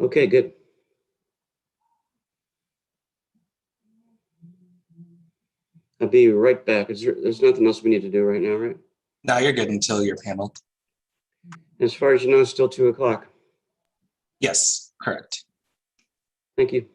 Okay, good. I'll be right back. There's nothing else we need to do right now, right? No, you're good until you're paneled. As far as you know, it's still 2 o'clock. Yes, correct. Thank you.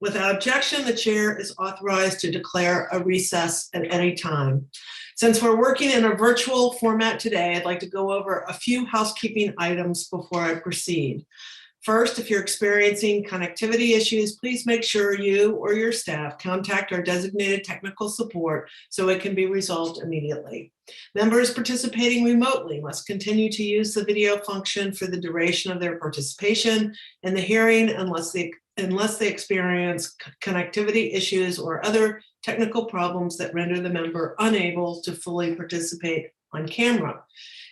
Without objection, the chair is authorized to declare a recess at any time. Since we're working in a virtual format today, I'd like to go over a few housekeeping items before I proceed. First, if you're experiencing connectivity issues, please make sure you or your staff contact our designated technical support so it can be resolved immediately. Members participating remotely must continue to use the video function for the duration of their participation in the hearing unless they experience connectivity issues or other technical problems that render the member unable to fully participate on camera.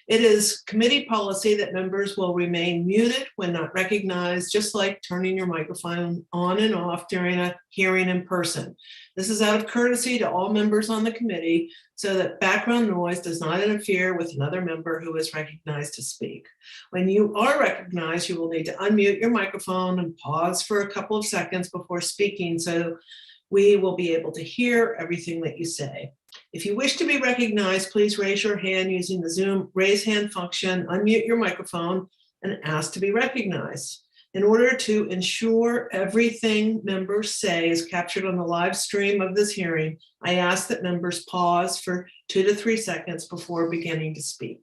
It is committee policy that members will remain muted when not recognized, just like turning your microphone on and off during a hearing in person. This is out of courtesy to all members on the committee so that background noise does not interfere with another member who is recognized to speak. When you are recognized, you will need to unmute your microphone and pause for a couple of seconds before speaking so we will be able to hear everything that you say. If you wish to be recognized, please raise your hand using the Zoom raise hand function, unmute your microphone, and ask to be recognized. In order to ensure everything members say is captured on the live stream of this hearing, I ask that members pause for 2 to 3 seconds before beginning to speak.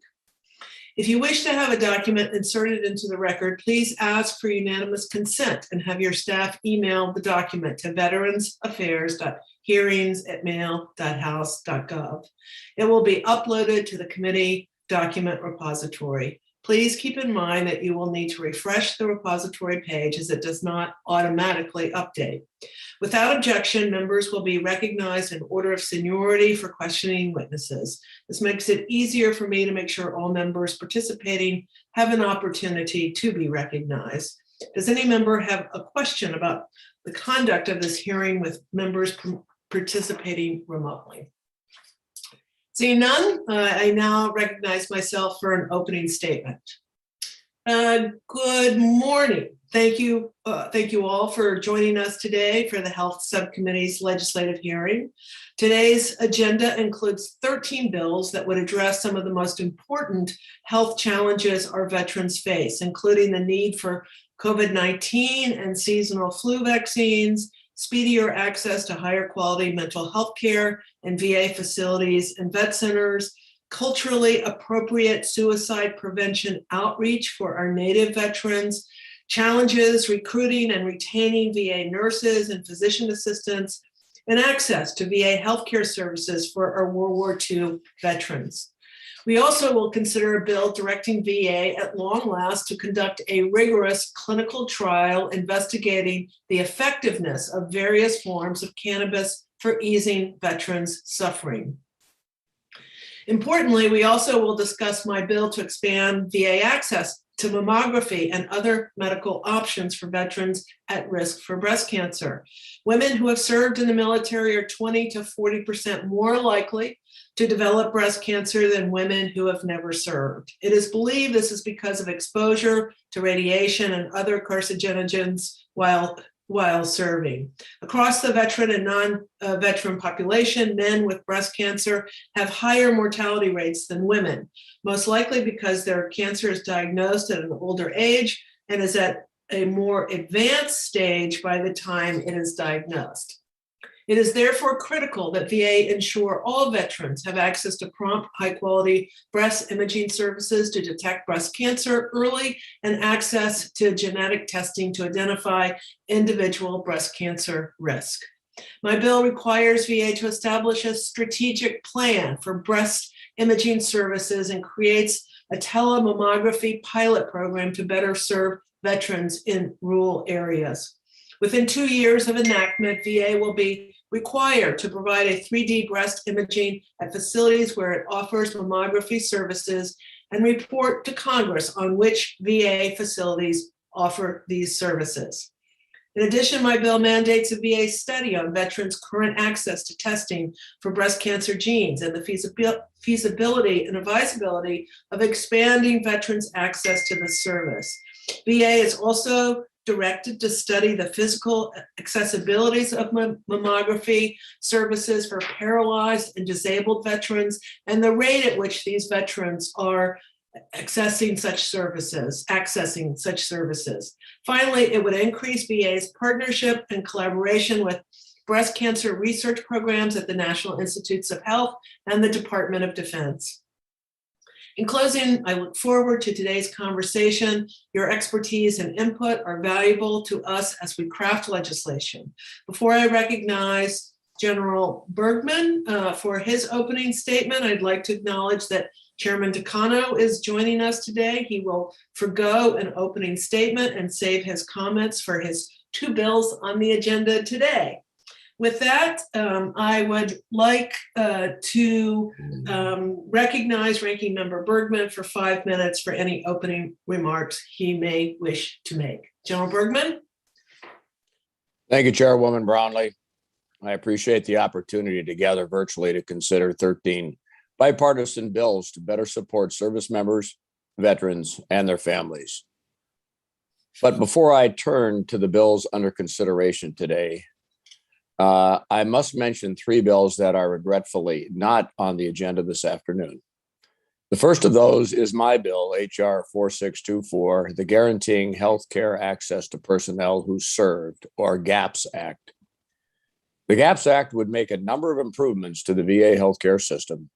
If you wish to have a document inserted into the record, please ask for unanimous consent and have your staff email the document to veteransaffairs.hearings@mail.house.gov. It will be uploaded to the committee document repository. Please keep in mind that you will need to refresh the repository page as it does not automatically update. Without objection, members will be recognized in order of seniority for questioning witnesses. This makes it easier for me to make sure all members participating have an opportunity to be recognized. Does any member have a question about the conduct of this hearing with members participating remotely? Seeing none, I now recognize myself for an opening statement. Good morning. Thank you all for joining us today for the Health Subcommittee's legislative hearing. Today's agenda includes 13 bills that would address some of the most important health challenges our veterans face, including the need for COVID-19 and seasonal flu vaccines, speedier access to higher quality mental health care in VA facilities and vet centers, culturally appropriate suicide prevention outreach for our Native veterans, challenges recruiting and retaining VA nurses and physician assistants, and access to VA healthcare services for our World War II veterans. We also will consider a bill directing VA at long last to conduct a rigorous clinical trial investigating the effectiveness of various forms of cannabis for easing veterans' suffering. Importantly, we also will discuss my bill to expand VA access to mammography and other medical options for veterans at risk for breast cancer. Women who have served in the military are 20 to 40% more likely to develop breast cancer than women who have never served. It is believed this is because of exposure to radiation and other carcinogens while serving. Across the veteran and non-veteran population, men with breast cancer have higher mortality rates than women, most likely because their cancer is diagnosed at an older age and is at a more advanced stage by the time it is diagnosed. It is therefore critical that VA ensure all veterans have access to prompt, high-quality breast imaging services to detect breast cancer early and access to genetic testing to identify individual breast cancer risk. My bill requires VA to establish a strategic plan for breast imaging services and creates a telemammography pilot program to better serve veterans in rural areas. Within 2 years of enactment, VA will be required to provide a 3D breast imaging at facilities where it offers mammography services and report to Congress on which VA facilities offer these services. In addition, my bill mandates a VA study on veterans' current access to testing for breast cancer genes and the feasibility and advisability of expanding veterans' access to this service. VA is also directed to study the physical accessibilities of mammography services for paralyzed and disabled veterans and the rate at which these veterans are accessing such services. Finally, it would increase VA's partnership and collaboration with breast cancer research programs at the National Institutes of Health and the Department of Defense. In closing, I look forward to today's conversation. Your expertise and input are valuable to us as we craft legislation. Before I recognize General Bergman for his opening statement, I'd like to acknowledge that Chairman Decano is joining us today. He will forgo an opening statement and save his comments for his 2 bills on the agenda today. With that, I would like to recognize Ranking Member Bergman for 5 minutes for any opening remarks he may wish to make. General Bergman? Thank you, Chairwoman Brownlee. I appreciate the opportunity to gather virtually to consider 13 bipartisan bills to better support service members, veterans, and their families. But before I turn to the bills under consideration today, I must mention 3 bills that are regretfully not on the agenda this afternoon. The first of those is my bill, HR 4624, the Guaranteeing Healthcare Access to Personnel Who Served, or GAPS Act. The GAPS Act would make a number of improvements to the VA healthcare system,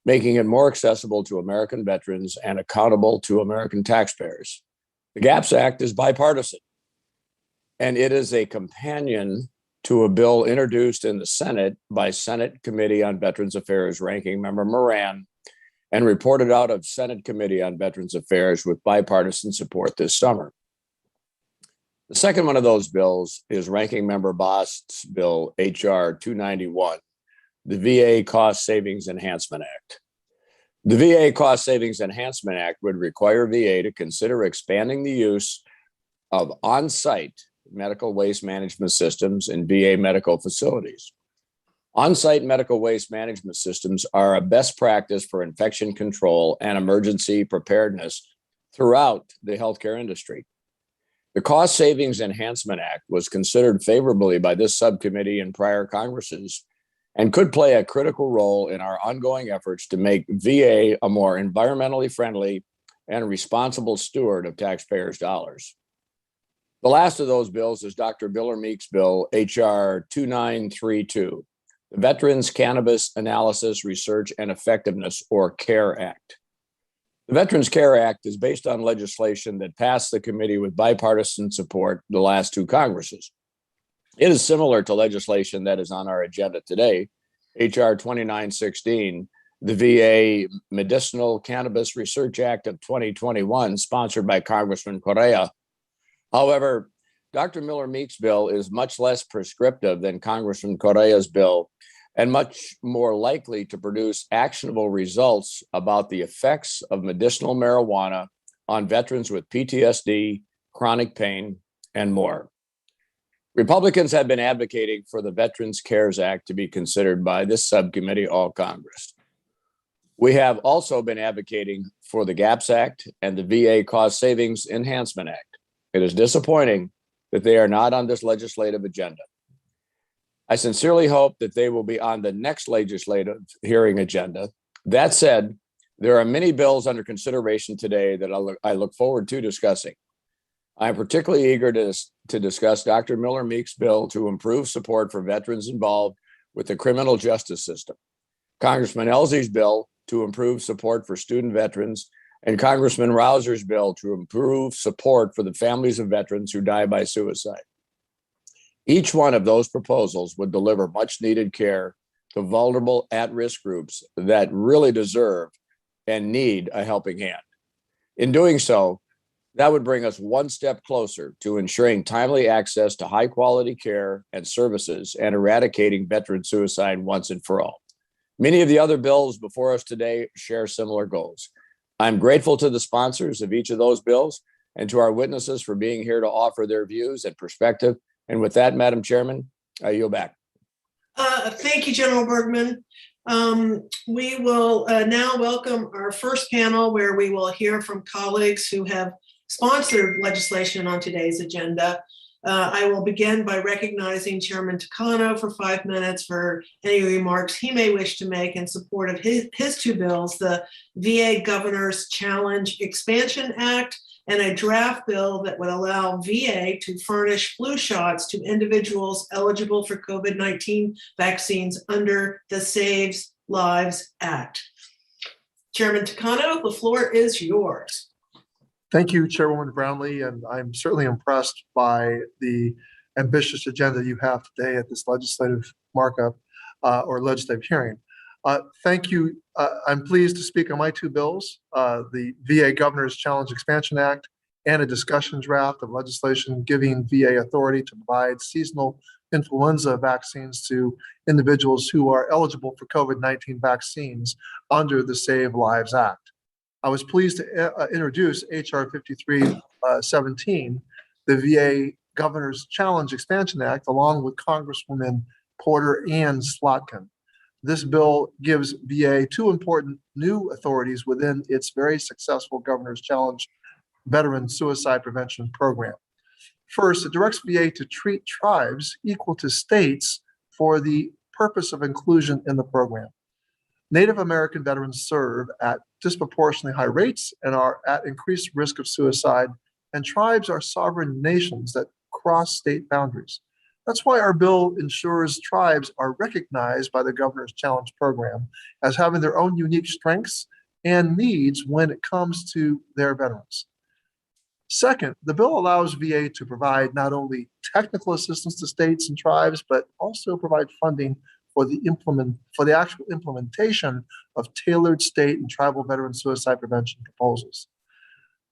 making it more accessible to American veterans and accountable to American taxpayers. The GAPS Act is bipartisan, and it is a companion to a bill introduced in the Senate by Senate Committee on Veterans Affairs Ranking Member Marianas and reported out of Senate Committee on Veterans Affairs with bipartisan support this summer. The second one of those bills is Ranking Member Bost's bill, HR 291, the VA Cost Savings Enhancement Act. The VA Cost Savings Enhancement Act would require VA to consider expanding the use of on-site medical waste management systems in VA medical facilities. On-site medical waste management systems are a best practice for infection control and emergency preparedness throughout the healthcare industry. The Cost Savings Enhancement Act was considered favorably by this subcommittee in prior Congresses and could play a critical role in our ongoing efforts to make VA a more environmentally friendly and responsible steward of taxpayers' dollars. The last of those bills is Dr. Miller Meek's bill, HR 2932, the Veterans Cannabis Analysis, Research, and Effectiveness, or CARE Act. The Veterans CARE Act is based on legislation that passed the committee with bipartisan support the last 2 Congresses. It is similar to legislation that is on our agenda today, HR 2916, the VA Medicinal Cannabis Research Act of 2021, sponsored by Congressman Correa. However, Dr. Miller Meek's bill is much less prescriptive than Congressman Correa's bill and much more likely to produce actionable results about the effects of medicinal marijuana on veterans with PTSD, chronic pain, and more. Republicans have been advocating for the Veterans CARES Act to be considered by this subcommittee all Congress. We have also been advocating for the GAPS Act and the VA Cost Savings Enhancement Act. It is disappointing that they are not on this legislative agenda. I sincerely hope that they will be on the next legislative hearing agenda. That said, there are many bills under consideration today that I look forward to discussing. I am particularly eager to discuss Dr. Miller Meek's bill to improve support for veterans involved with the criminal justice system, Congressman Elsey's bill to improve support for student veterans, and Congressman Rouser's bill to improve support for the families of veterans who die by suicide. Each one of those proposals would deliver much needed care to vulnerable at-risk groups that really deserve and need a helping hand. In doing so, that would bring us one step closer to ensuring timely access to high quality care and services and eradicating veteran suicide once and for all. Many of the other bills before us today share similar goals. I'm grateful to the sponsors of each of those bills and to our witnesses for being here to offer their views and perspective. And with that, Madam Chairman, I yield back. Thank you, General Bergman. We will now welcome our first panel, where we will hear from colleagues who have sponsored legislation on today's agenda. I will begin by recognizing Chairman Takano for 5 minutes for any remarks he may wish to make in support of his two bills, the VA Governor's Challenge Expansion Act and a draft bill that would allow VA to furnish flu shots to individuals eligible for COVID-19 vaccines under the Saves Lives Act. Chairman Takano, the floor is yours. Thank you, Chairwoman Brownlee, and I'm certainly impressed by the ambitious agenda you have today at this legislative markup or legislative hearing. Thank you. I'm pleased to speak on my two bills, the VA Governor's Challenge Expansion Act and a discussion draft of legislation giving VA authority to provide seasonal influenza vaccines to individuals who are eligible for COVID-19 vaccines under the Save Lives Act. I was pleased to introduce H.R. 5317, the VA Governor's Challenge Expansion Act, along with Congresswomen Porter and Slotkin. This bill gives VA two important new authorities within its very successful Governor's Challenge Veteran Suicide Prevention Program. First, it directs VA to treat tribes equal to states for the purpose of inclusion in the program. Native American veterans serve at disproportionately high rates and are at increased risk of suicide, and tribes are sovereign nations that cross state boundaries. That's why our bill ensures tribes are recognized by the Governor's Challenge Program as having their own unique strengths and needs when it comes to their veterans. Second, the bill allows VA to provide not only technical assistance to states and tribes, but also provide funding for the actual implementation of tailored state and tribal veteran suicide prevention proposals.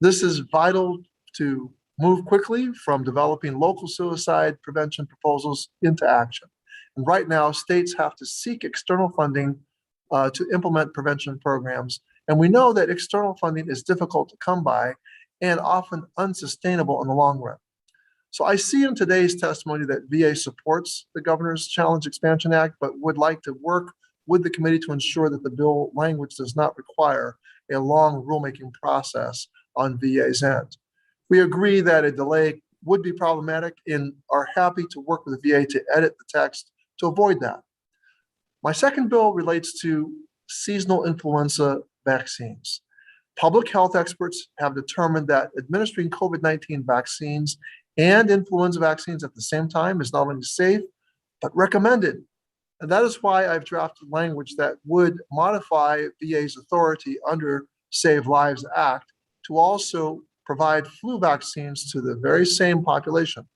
This is vital to move quickly from developing local suicide prevention proposals into action. And right now, states have to seek external funding to implement prevention programs. And we know that external funding is difficult to come by and often unsustainable in the long run. So I see in today's testimony that VA supports the Governor's Challenge Expansion Act, but would like to work with the committee to ensure that the bill language does not require a long rulemaking process on VA's end. We agree that a delay would be problematic and are happy to work with the VA to edit the text to avoid that. My second bill relates to seasonal influenza vaccines. Public health experts have determined that administering COVID-19 vaccines and influenza vaccines at the same time is not only safe, but recommended. And that is why I've drafted language that would modify VA's authority under Save Lives Act to also provide flu vaccines to the very same population.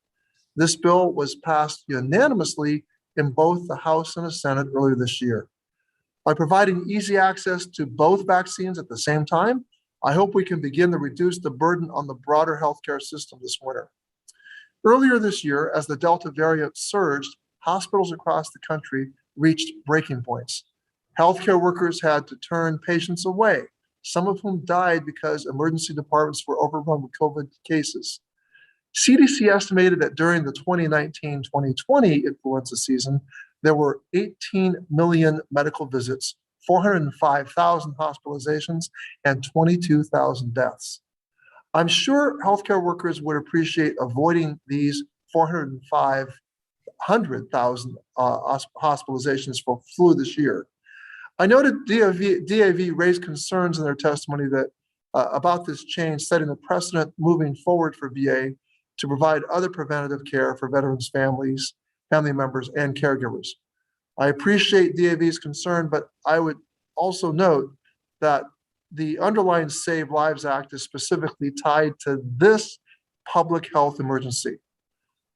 This bill was passed unanimously in both the House and the Senate earlier this year. By providing easy access to both vaccines at the same time, I hope we can begin to reduce the burden on the broader healthcare system this winter. Earlier this year, as the Delta variant surged, hospitals across the country reached breaking points. Healthcare workers had to turn patients away, some of whom died because emergency departments were overrun with COVID cases. CDC estimated that during the 2019-2020 influenza season, there were 18 million medical visits, 405,000 hospitalizations, and 22,000 deaths. I'm sure healthcare workers would appreciate avoiding these 405,000 hospitalizations for flu this year. I noted DAV raised concerns in their testimony that about this change, setting a precedent moving forward for VA to provide other preventative care for veterans' families, family members, and caregivers. I appreciate DAV's concern, but I would also note that the underlying Save Lives Act is specifically tied to this public health emergency.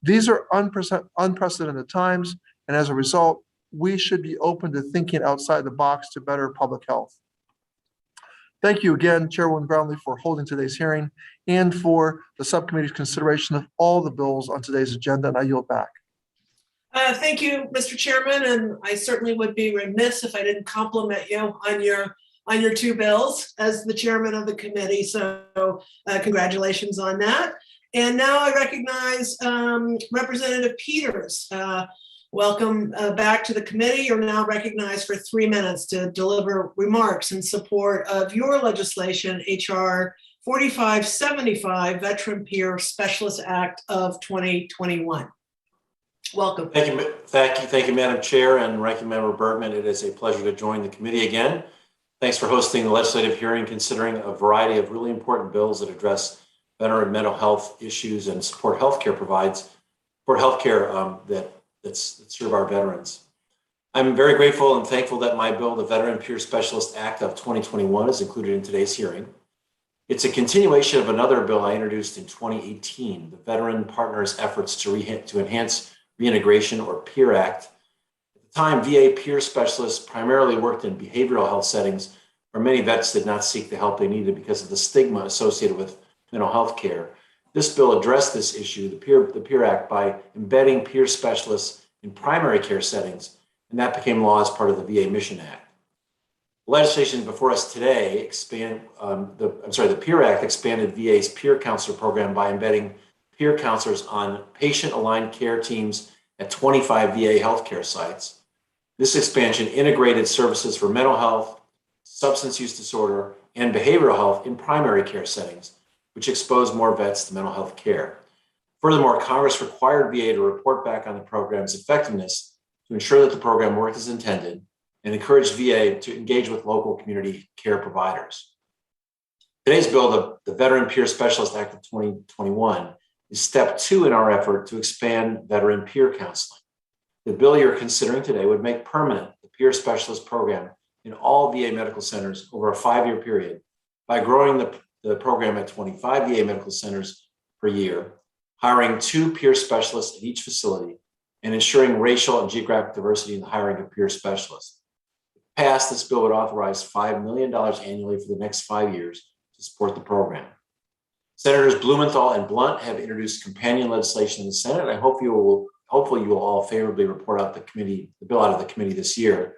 These are unprecedented times, and as a result, we should be open to thinking outside the box to better public health. Thank you again, Chairwoman Brownlee, for holding today's hearing and for the subcommittee's consideration of all the bills on today's agenda, and I yield back. Thank you, Mr. Chairman, and I certainly would be remiss if I didn't compliment you on your two bills as the chairman of the committee. So congratulations on that. And now I recognize Representative Peters. Welcome back to the committee. You're now recognized for 3 minutes to deliver remarks in support of your legislation, HR 4575 Veteran Peer Specialist Act of 2021. Welcome. Thank you, Madam Chair and Ranking Member Bergman. It is a pleasure to join the committee again. Thanks for hosting the legislative hearing considering a variety of really important bills that address veteran mental health issues and support healthcare that serve our veterans. I'm very grateful and thankful that my bill, the Veteran Peer Specialist Act of 2021, is included in today's hearing. It's a continuation of another bill I introduced in 2018, the Veteran Partners Efforts to Enhance Reintegration, or PEER Act. At the time, VA peer specialists primarily worked in behavioral health settings where many vets did not seek the help they needed because of the stigma associated with mental health care. This bill addressed this issue, the PEER Act, by embedding peer specialists in primary care settings, and that became law as part of the VA Mission Act. The legislation before us today the PEER Act expanded VA's peer counselor program by embedding peer counselors on patient-aligned care teams at 25 VA healthcare sites. This expansion integrated services for mental health, substance use disorder, and behavioral health in primary care settings, which exposed more vets to mental health care. Furthermore, Congress required VA to report back on the program's effectiveness to ensure that the program worked as intended and encouraged VA to engage with local community care providers. Today's bill, the Veteran Peer Specialist Act of 2021, is step 2 in our effort to expand veteran peer counseling. The bill you're considering today would make permanent the peer specialist program in all VA medical centers over a 5-year period by growing the program at 25 VA medical centers per year, hiring 2 peer specialists at each facility, and ensuring racial and geographic diversity in the hiring of peer specialists. If passed, this bill would authorize $5 million annually for the next 5 years to support the program. Senators Blumenthal and Blunt have introduced companion legislation in the Senate. I hope hopefully you will all favorably report out the bill out of the committee this year,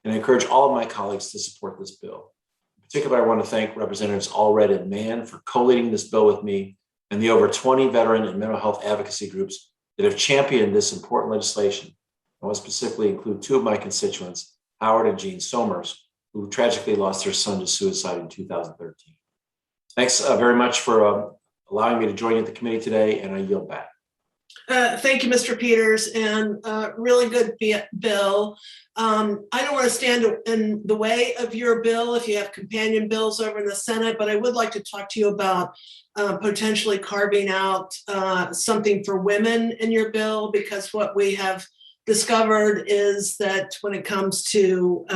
and I encourage all of my colleagues to support this bill. In particular, I want to thank Representatives Allred and Mann for co-leading this bill with me and the over 20 veteran and mental health advocacy groups that have championed this important legislation. I want to specifically include 2 of my constituents, Howard and Jean Somers, who tragically lost their son to suicide in 2013. Thanks very much for allowing me to join you at the committee today, and I yield back. Thank you, Mr. Peters, and really good bill. I don't want to stand in the way of your bill if you have companion bills over in the Senate, but I would like to talk to you about potentially carving out something for women in your bill, because what we have discovered is that when it comes to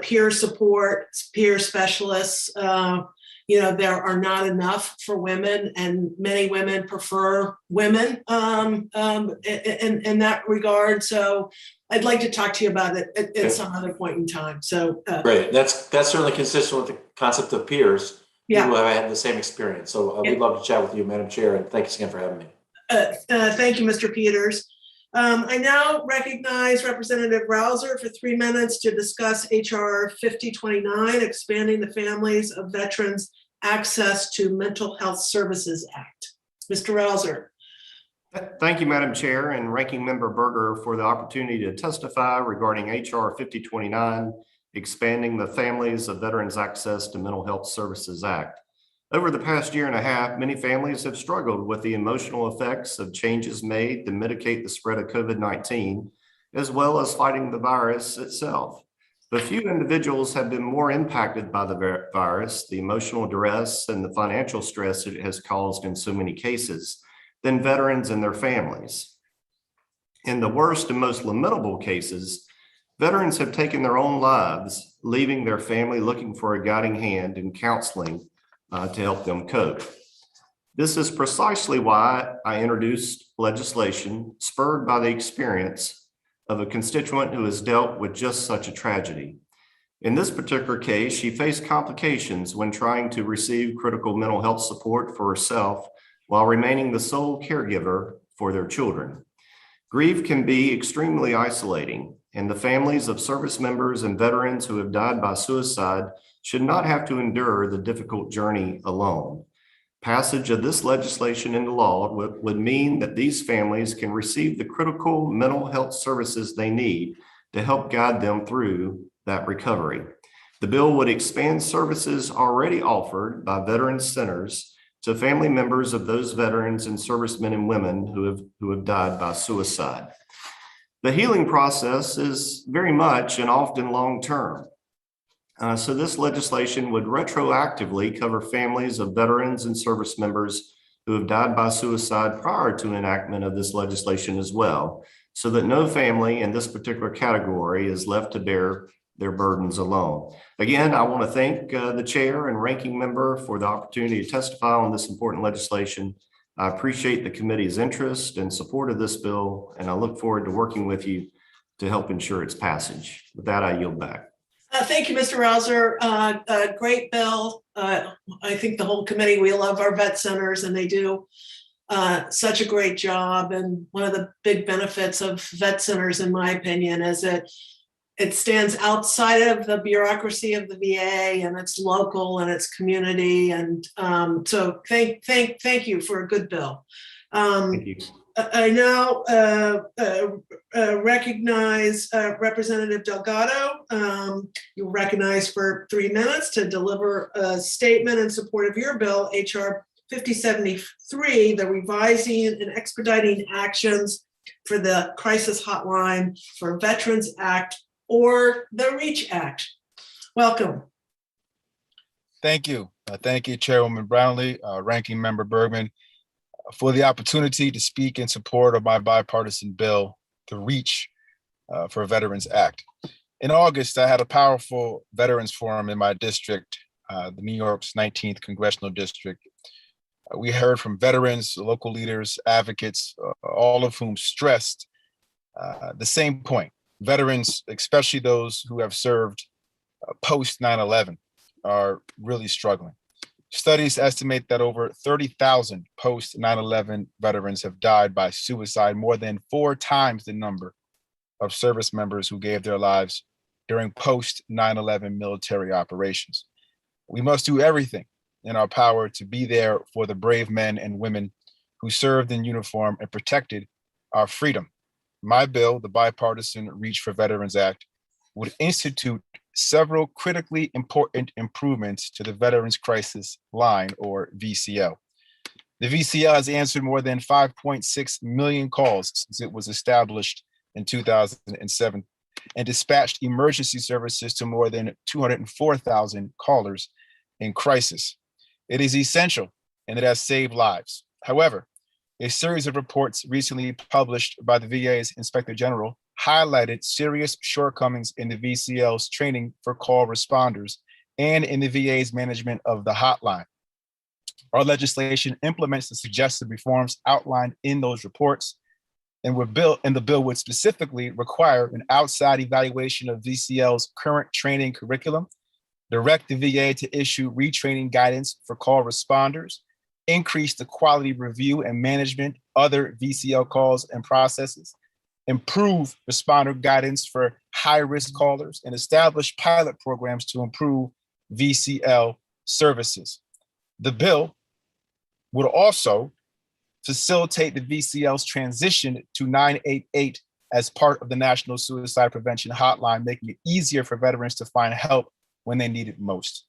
peer support, peer specialists, there are not enough for women, and many women prefer women in that regard. So I'd like to talk to you about it at some other point in time. So great. That's certainly consistent with the concept of peers. Yeah. People have had the same experience. So we'd love to chat with you, Madam Chair, and thanks again for having me. Thank you, Mr. Peters. I now recognize Representative Rouser for 3 minutes to discuss HR 5029, expanding the Families of Veterans Access to Mental Health Services Act. Mr. Rouser. Thank you, Madam Chair, and Ranking Member Berger for the opportunity to testify regarding HR 5029, expanding the Families of Veterans Access to Mental Health Services Act. Over the past 1.5 years, many families have struggled with the emotional effects of changes made to mitigate the spread of COVID-19, as well as fighting the virus itself. But few individuals have been more impacted by the virus, the emotional duress, and the financial stress it has caused in so many cases than veterans and their families. In the worst and most lamentable cases, veterans have taken their own lives, leaving their family looking for a guiding hand in counseling to help them cope. This is precisely why I introduced legislation spurred by the experience of a constituent who has dealt with just such a tragedy. In this particular case, she faced complications when trying to receive critical mental health support for herself while remaining the sole caregiver for their children. Grief can be extremely isolating, and the families of service members and veterans who have died by suicide should not have to endure the difficult journey alone. Passage of this legislation into law would mean that these families can receive the critical mental health services they need to help guide them through that recovery. The bill would expand services already offered by veteran centers to family members of those veterans and servicemen and women who have died by suicide. The healing process is very much and often long-term. So this legislation would retroactively cover families of veterans and service members who have died by suicide prior to enactment of this legislation as well, so that no family in this particular category is left to bear their burdens alone. Again, I want to thank the chair and ranking member for the opportunity to testify on this important legislation. I appreciate the committee's interest and support of this bill, and I look forward to working with you to help ensure its passage. With that, I yield back. Thank you, Mr. Rouser. Great bill. I think the whole committee, we love our vet centers, and they do such a great job. And one of the big benefits of vet centers, in my opinion, is that it stands outside of the bureaucracy of the VA, and it's local and it's community. And so thank you for a good bill. Thank you. I now recognize Representative Delgado. You're recognized for 3 minutes to deliver a statement in support of your bill, HR 5073, the revising and expediting actions for the Crisis Hotline for Veterans Act, or the REACH Act. Welcome. Thank you. Thank you, Chairwoman Brownlee, Ranking Member Bergman, for the opportunity to speak in support of my bipartisan bill, the REACH for Veterans Act. In August, I had a powerful veterans forum in my district, the New York's 19th Congressional District. We heard from veterans, local leaders, advocates, all of whom stressed the same point. Veterans, especially those who have served post 9/11, are really struggling. Studies estimate that over 30,000 post 9/11 veterans have died by suicide, more than 4 times the number of service members who gave their lives during post 9/11 military operations. We must do everything in our power to be there for the brave men and women who served in uniform and protected our freedom. My bill, the bipartisan REACH for Veterans Act, would institute several critically important improvements to the Veterans Crisis Line, or VCL. The VCL has answered more than 5.6 million calls since it was established in 2007 and dispatched emergency services to more than 204,000 callers in crisis. It is essential and it has saved lives. However, a series of reports recently published by the VA's Inspector General highlighted serious shortcomings in the VCL's training for call responders and in the VA's management of the hotline. Our legislation implements the suggested reforms outlined in those reports, and the bill would specifically require an outside evaluation of VCL's current training curriculum, direct the VA to issue retraining guidance for call responders, increase the quality review and management other VCL calls and processes, improve responder guidance for high-risk callers, and establish pilot programs to improve VCL services. The bill would also facilitate the VCL's transition to 988 as part of the National Suicide Prevention Hotline, making it easier for veterans to find help when they need it most.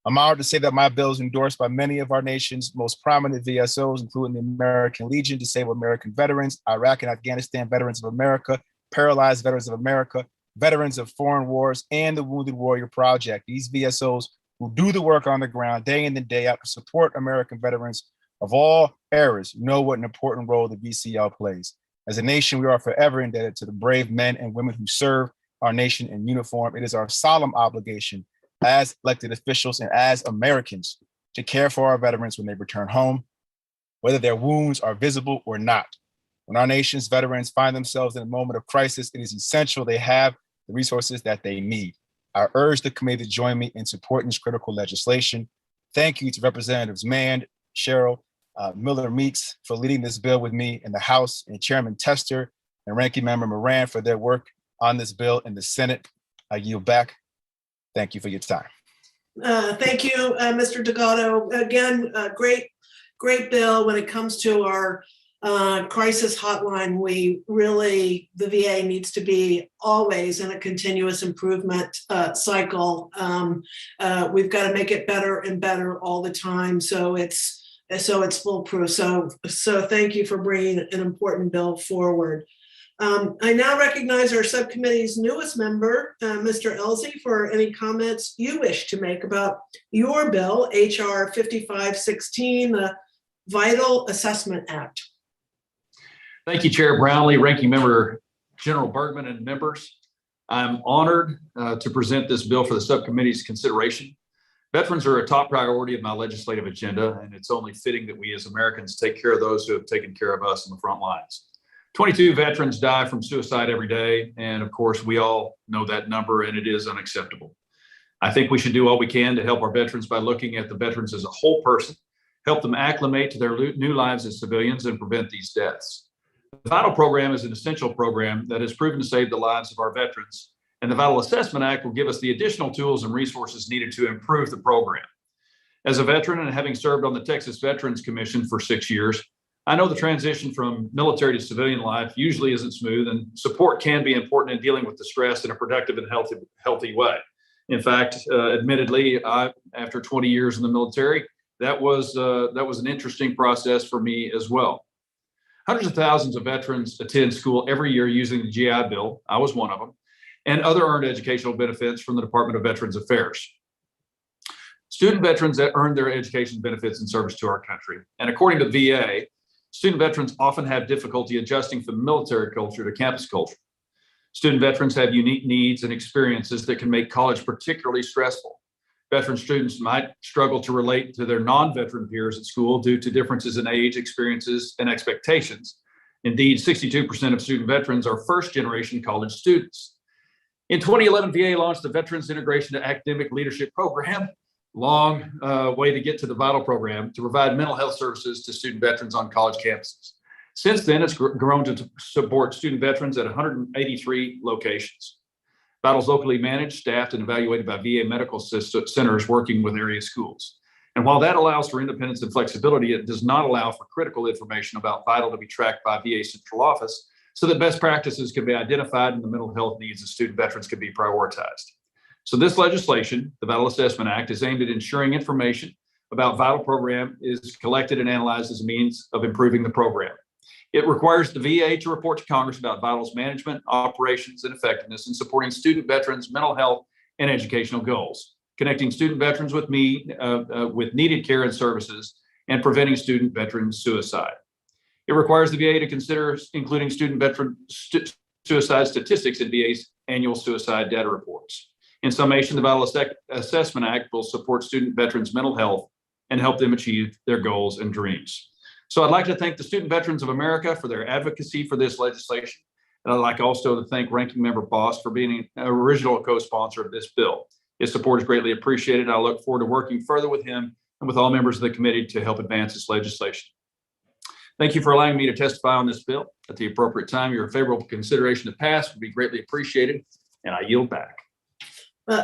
I'm honored to say that my bill is endorsed by many of our nation's most prominent VSOs, including the American Legion, Disabled American Veterans, Iraq and Afghanistan Veterans of America, Paralyzed Veterans of America, Veterans of Foreign Wars, and the Wounded Warrior Project. These VSOs who do the work on the ground day in and day out to support American veterans of all eras know what an important role the VCL plays. As a nation, we are forever indebted to the brave men and women who serve our nation in uniform. It is our solemn obligation as elected officials and as Americans to care for our veterans when they return home, whether their wounds are visible or not. When our nation's veterans find themselves in a moment of crisis, it is essential they have the resources that they need. I urge the committee to join me in supporting this critical legislation. Thank you to Representatives Mann, Cheryl, Miller Meeks for leading this bill with me in the House, and Chairman Tester and Ranking Member Moran for their work on this bill in the Senate. I yield back. Thank you for your time. Thank you, Mr. Delgado. Again, great bill when it comes to our crisis hotline, the VA needs to be always in a continuous improvement cycle. We've got to make it better and better all the time, so it's foolproof. So thank you for bringing an important bill forward. I now recognize our subcommittee's newest member, Mr. Elsie, for any comments you wish to make about your bill, HR 5516, the Vital Assessment Act. Thank you, Chair Brownlee, Ranking Member General Bergman, and members. I'm honored to present this bill for the subcommittee's consideration. Veterans are a top priority of my legislative agenda, and it's only fitting that we as Americans take care of those who have taken care of us on the front lines. 22 veterans die from suicide every day, and of course, we all know that number, and it is unacceptable. I think we should do all we can to help our veterans by looking at the veterans as a whole person, help them acclimate to their new lives as civilians, and prevent these deaths. The Vital program is an essential program that has proven to save the lives of our veterans, and the Vital Assessment Act will give us the additional tools and resources needed to improve the program. As a veteran and having served on the Texas Veterans Commission for 6 years, I know the transition from military to civilian life usually isn't smooth, and support can be important in dealing with the stress in a productive and healthy way. In fact, admittedly, after 20 years in the military, that was an interesting process for me as well. Hundreds of thousands of veterans attend school every year using the GI Bill. I was one of them, and other earned educational benefits from the Department of Veterans Affairs. Student veterans that earn their education benefits in service to our country. And according to VA, student veterans often have difficulty adjusting from military culture to campus culture. Student veterans have unique needs and experiences that can make college particularly stressful. Veteran students might struggle to relate to their non-veteran peers at school due to differences in age, experiences, and expectations. Indeed, 62% of student veterans are first-generation college students. In 2011, VA launched the Veterans Integration to Academic Leadership Program, long way to get to the Vital program, to provide mental health services to student veterans on college campuses. Since then, it's grown to support student veterans at 183 locations. Vital is locally managed, staffed, and evaluated by VA medical centers working with area schools. And while that allows for independence and flexibility, it does not allow for critical information about Vital to be tracked by VA central office so that best practices can be identified and the mental health needs of student veterans can be prioritized. So this legislation, the Vital Assessment Act, is aimed at ensuring information about Vital program is collected and analyzed as a means of improving the program. It requires the VA to report to Congress about Vital's management, operations, and effectiveness in supporting student veterans' mental health and educational goals, connecting student veterans with needed care and services, and preventing student veteran suicide. It requires the VA to consider including student veteran suicide statistics in VA's annual suicide data reports. In summation, the Vital Assessment Act will support student veterans' mental health and help them achieve their goals and dreams. So I'd like to thank the Student Veterans of America for their advocacy for this legislation. And I'd like also to thank Ranking Member Boss for being an original co-sponsor of this bill. His support is greatly appreciated. I look forward to working further with him and with all members of the committee to help advance this legislation. Thank you for allowing me to testify on this bill. At the appropriate time, your favorable consideration to pass would be greatly appreciated, and I yield back.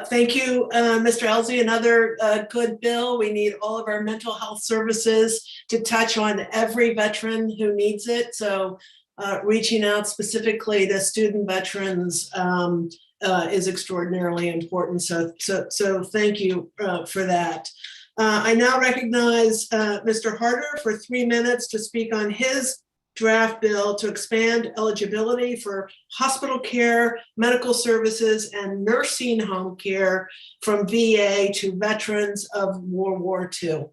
Thank you, Mr. Elsie. Another good bill. We need all of our mental health services to touch on every veteran who needs it. So reaching out specifically to student veterans is extraordinarily important. So thank you for that. I now recognize Mr. Harder for 3 minutes to speak on his draft bill to expand eligibility for hospital care, medical services, and nursing home care from VA to veterans of World War II.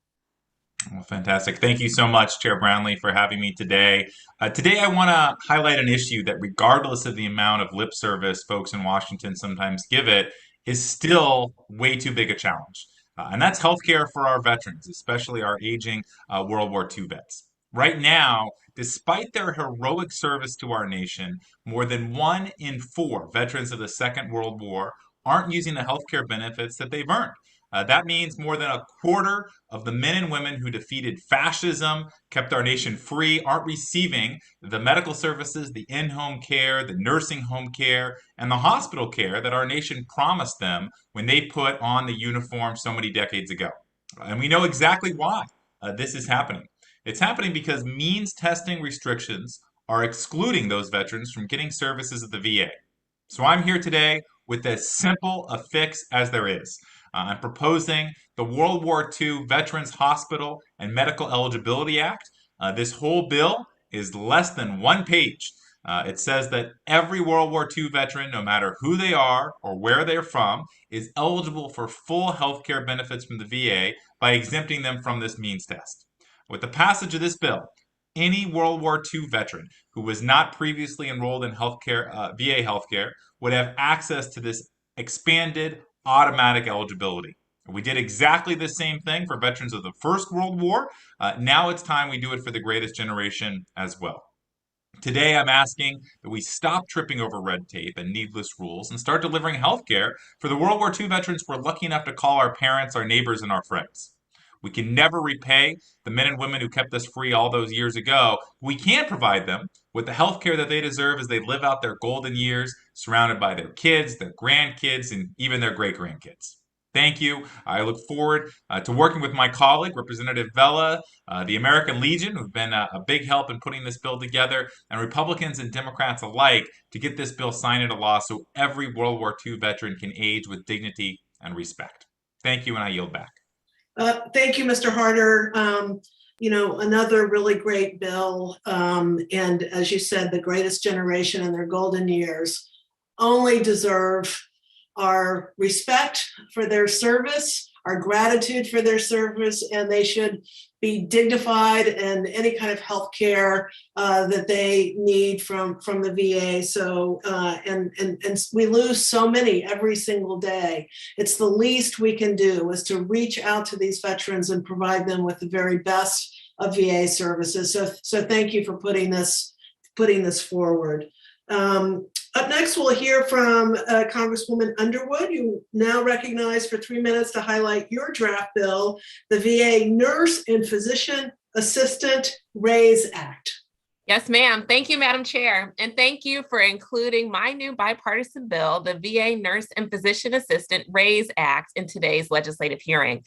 Well, fantastic. Thank you so much, Chair Brownlee, for having me today. Today, I want to highlight an issue that, regardless of the amount of lip service folks in Washington sometimes give it, is still way too big a challenge. And that's healthcare for our veterans, especially our aging World War II vets. Right now, despite their heroic service to our nation, more than 1 in 4 veterans of the Second World War aren't using the healthcare benefits that they've earned. That means more than a quarter of the men and women who defeated fascism, kept our nation free, aren't receiving the medical services, the in-home care, the nursing home care, and the hospital care that our nation promised them when they put on the uniform so many decades ago. And we know exactly why this is happening. It's happening because means testing restrictions are excluding those veterans from getting services at the VA. So I'm here today with as simple a fix as there is. I'm proposing the World War II Veterans Hospital and Medical Eligibility Act. This whole bill is less than 1 page. It says that every World War II veteran, no matter who they are or where they're from, is eligible for full health care benefits from the VA by exempting them from this means test. With the passage of this bill, any World War II veteran who was not previously enrolled in healthcare, VA healthcare, would have access to this expanded automatic eligibility. We did exactly the same thing for veterans of the First World War. Now it's time we do it for the greatest generation as well. Today, I'm asking that we stop tripping over red tape and needless rules and start delivering healthcare for the World War II veterans we're lucky enough to call our parents, our neighbors, and our friends. We can never repay the men and women who kept us free all those years ago. We can provide them with the health care that they deserve as they live out their golden years, surrounded by their kids, their grandkids, and even their great-grandkids. Thank you. I look forward to working with my colleague, Representative Vella, the American Legion, who've been a big help in putting this bill together, and Republicans and Democrats alike to get this bill signed into law so every World War II veteran can age with dignity and respect. Thank you, and I yield back. Thank you, Mr. Harder. Another really great bill. And as you said, the greatest generation in their golden years only deserve our respect for their service, our gratitude for their service, and they should be dignified and any kind of health care that they need from the VA. So, and we lose so many every single day. It's the least we can do is to reach out to these veterans and provide them with the very best of VA services. So thank you for putting this forward. Up next, we'll hear from Congresswoman Underwood. You now recognize for 3 minutes to highlight your draft bill, the VA Nurse and Physician Assistant RAISE Act. Yes, ma'am. Thank you, Madam Chair. And thank you for including my new bipartisan bill, the VA Nurse and Physician Assistant RAISE Act, in today's legislative hearing.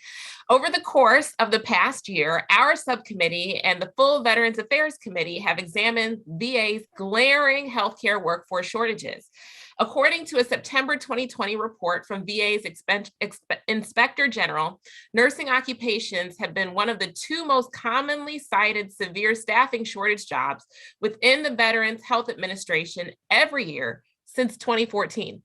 Over the course of the past year, our subcommittee and the full Veterans Affairs Committee have examined VA's glaring healthcare workforce shortages. According to a September 2020 report from VA's Inspector General, nursing occupations have been one of the 2 most commonly cited severe staffing shortage jobs within the Veterans Health Administration every year since 2014.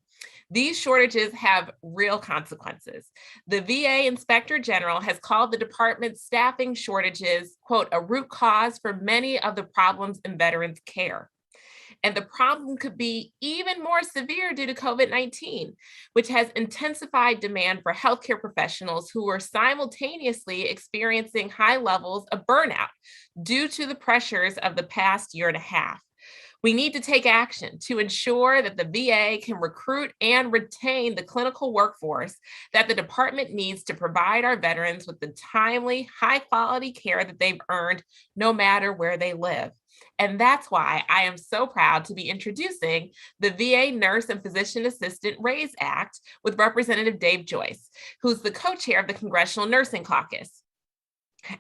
These shortages have real consequences. The VA Inspector General has called the department's staffing shortages, quote, a root cause for many of the problems in veterans care. And the problem could be even more severe due to COVID-19, which has intensified demand for healthcare professionals who are simultaneously experiencing high levels of burnout due to the pressures of the past year and a half. We need to take action to ensure that the VA can recruit and retain the clinical workforce that the department needs to provide our veterans with the timely, high-quality care that they've earned no matter where they live. And that's why I am so proud to be introducing the VA Nurse and Physician Assistant RAISE Act with Representative Dave Joyce, who's the co-chair of the Congressional Nursing Caucus.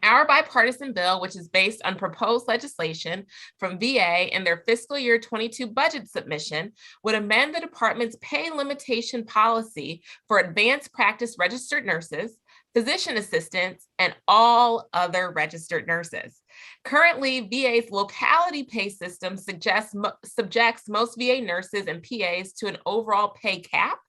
Our bipartisan bill, which is based on proposed legislation from VA in their fiscal year 22 budget submission, would amend the department's pay limitation policy for advanced practice registered nurses, physician assistants, and all other registered nurses. Currently, VA's locality pay system subjects most VA nurses and PAs to an overall pay cap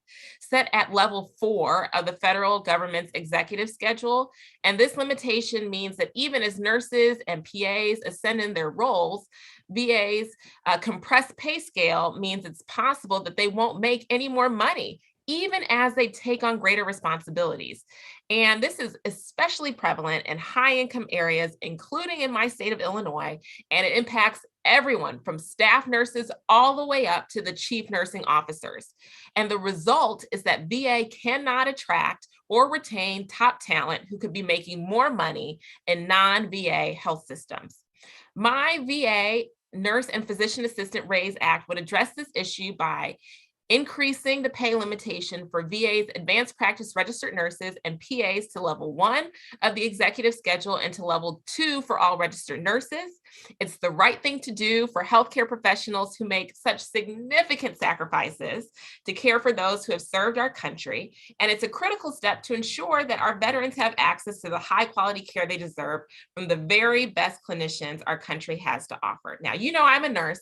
set at level 4 of the federal government's executive schedule. And this limitation means that even as nurses and PAs ascend in their roles, VA's compressed pay scale means it's possible that they won't make any more money, even as they take on greater responsibilities. And this is especially prevalent in high-income areas, including in my state of Illinois, and it impacts everyone from staff nurses all the way up to the chief nursing officers. And the result is that VA cannot attract or retain top talent who could be making more money in non-VA health systems. My VA Nurse and Physician Assistant RAISE Act would address this issue by increasing the pay limitation for VA's advanced practice registered nurses and PAs to level 1 of the executive schedule and to level 2 for all registered nurses. It's the right thing to do for healthcare professionals who make such significant sacrifices to care for those who have served our country. And it's a critical step to ensure that our veterans have access to the high quality care they deserve from the very best clinicians our country has to offer. Now, you know, I'm a nurse,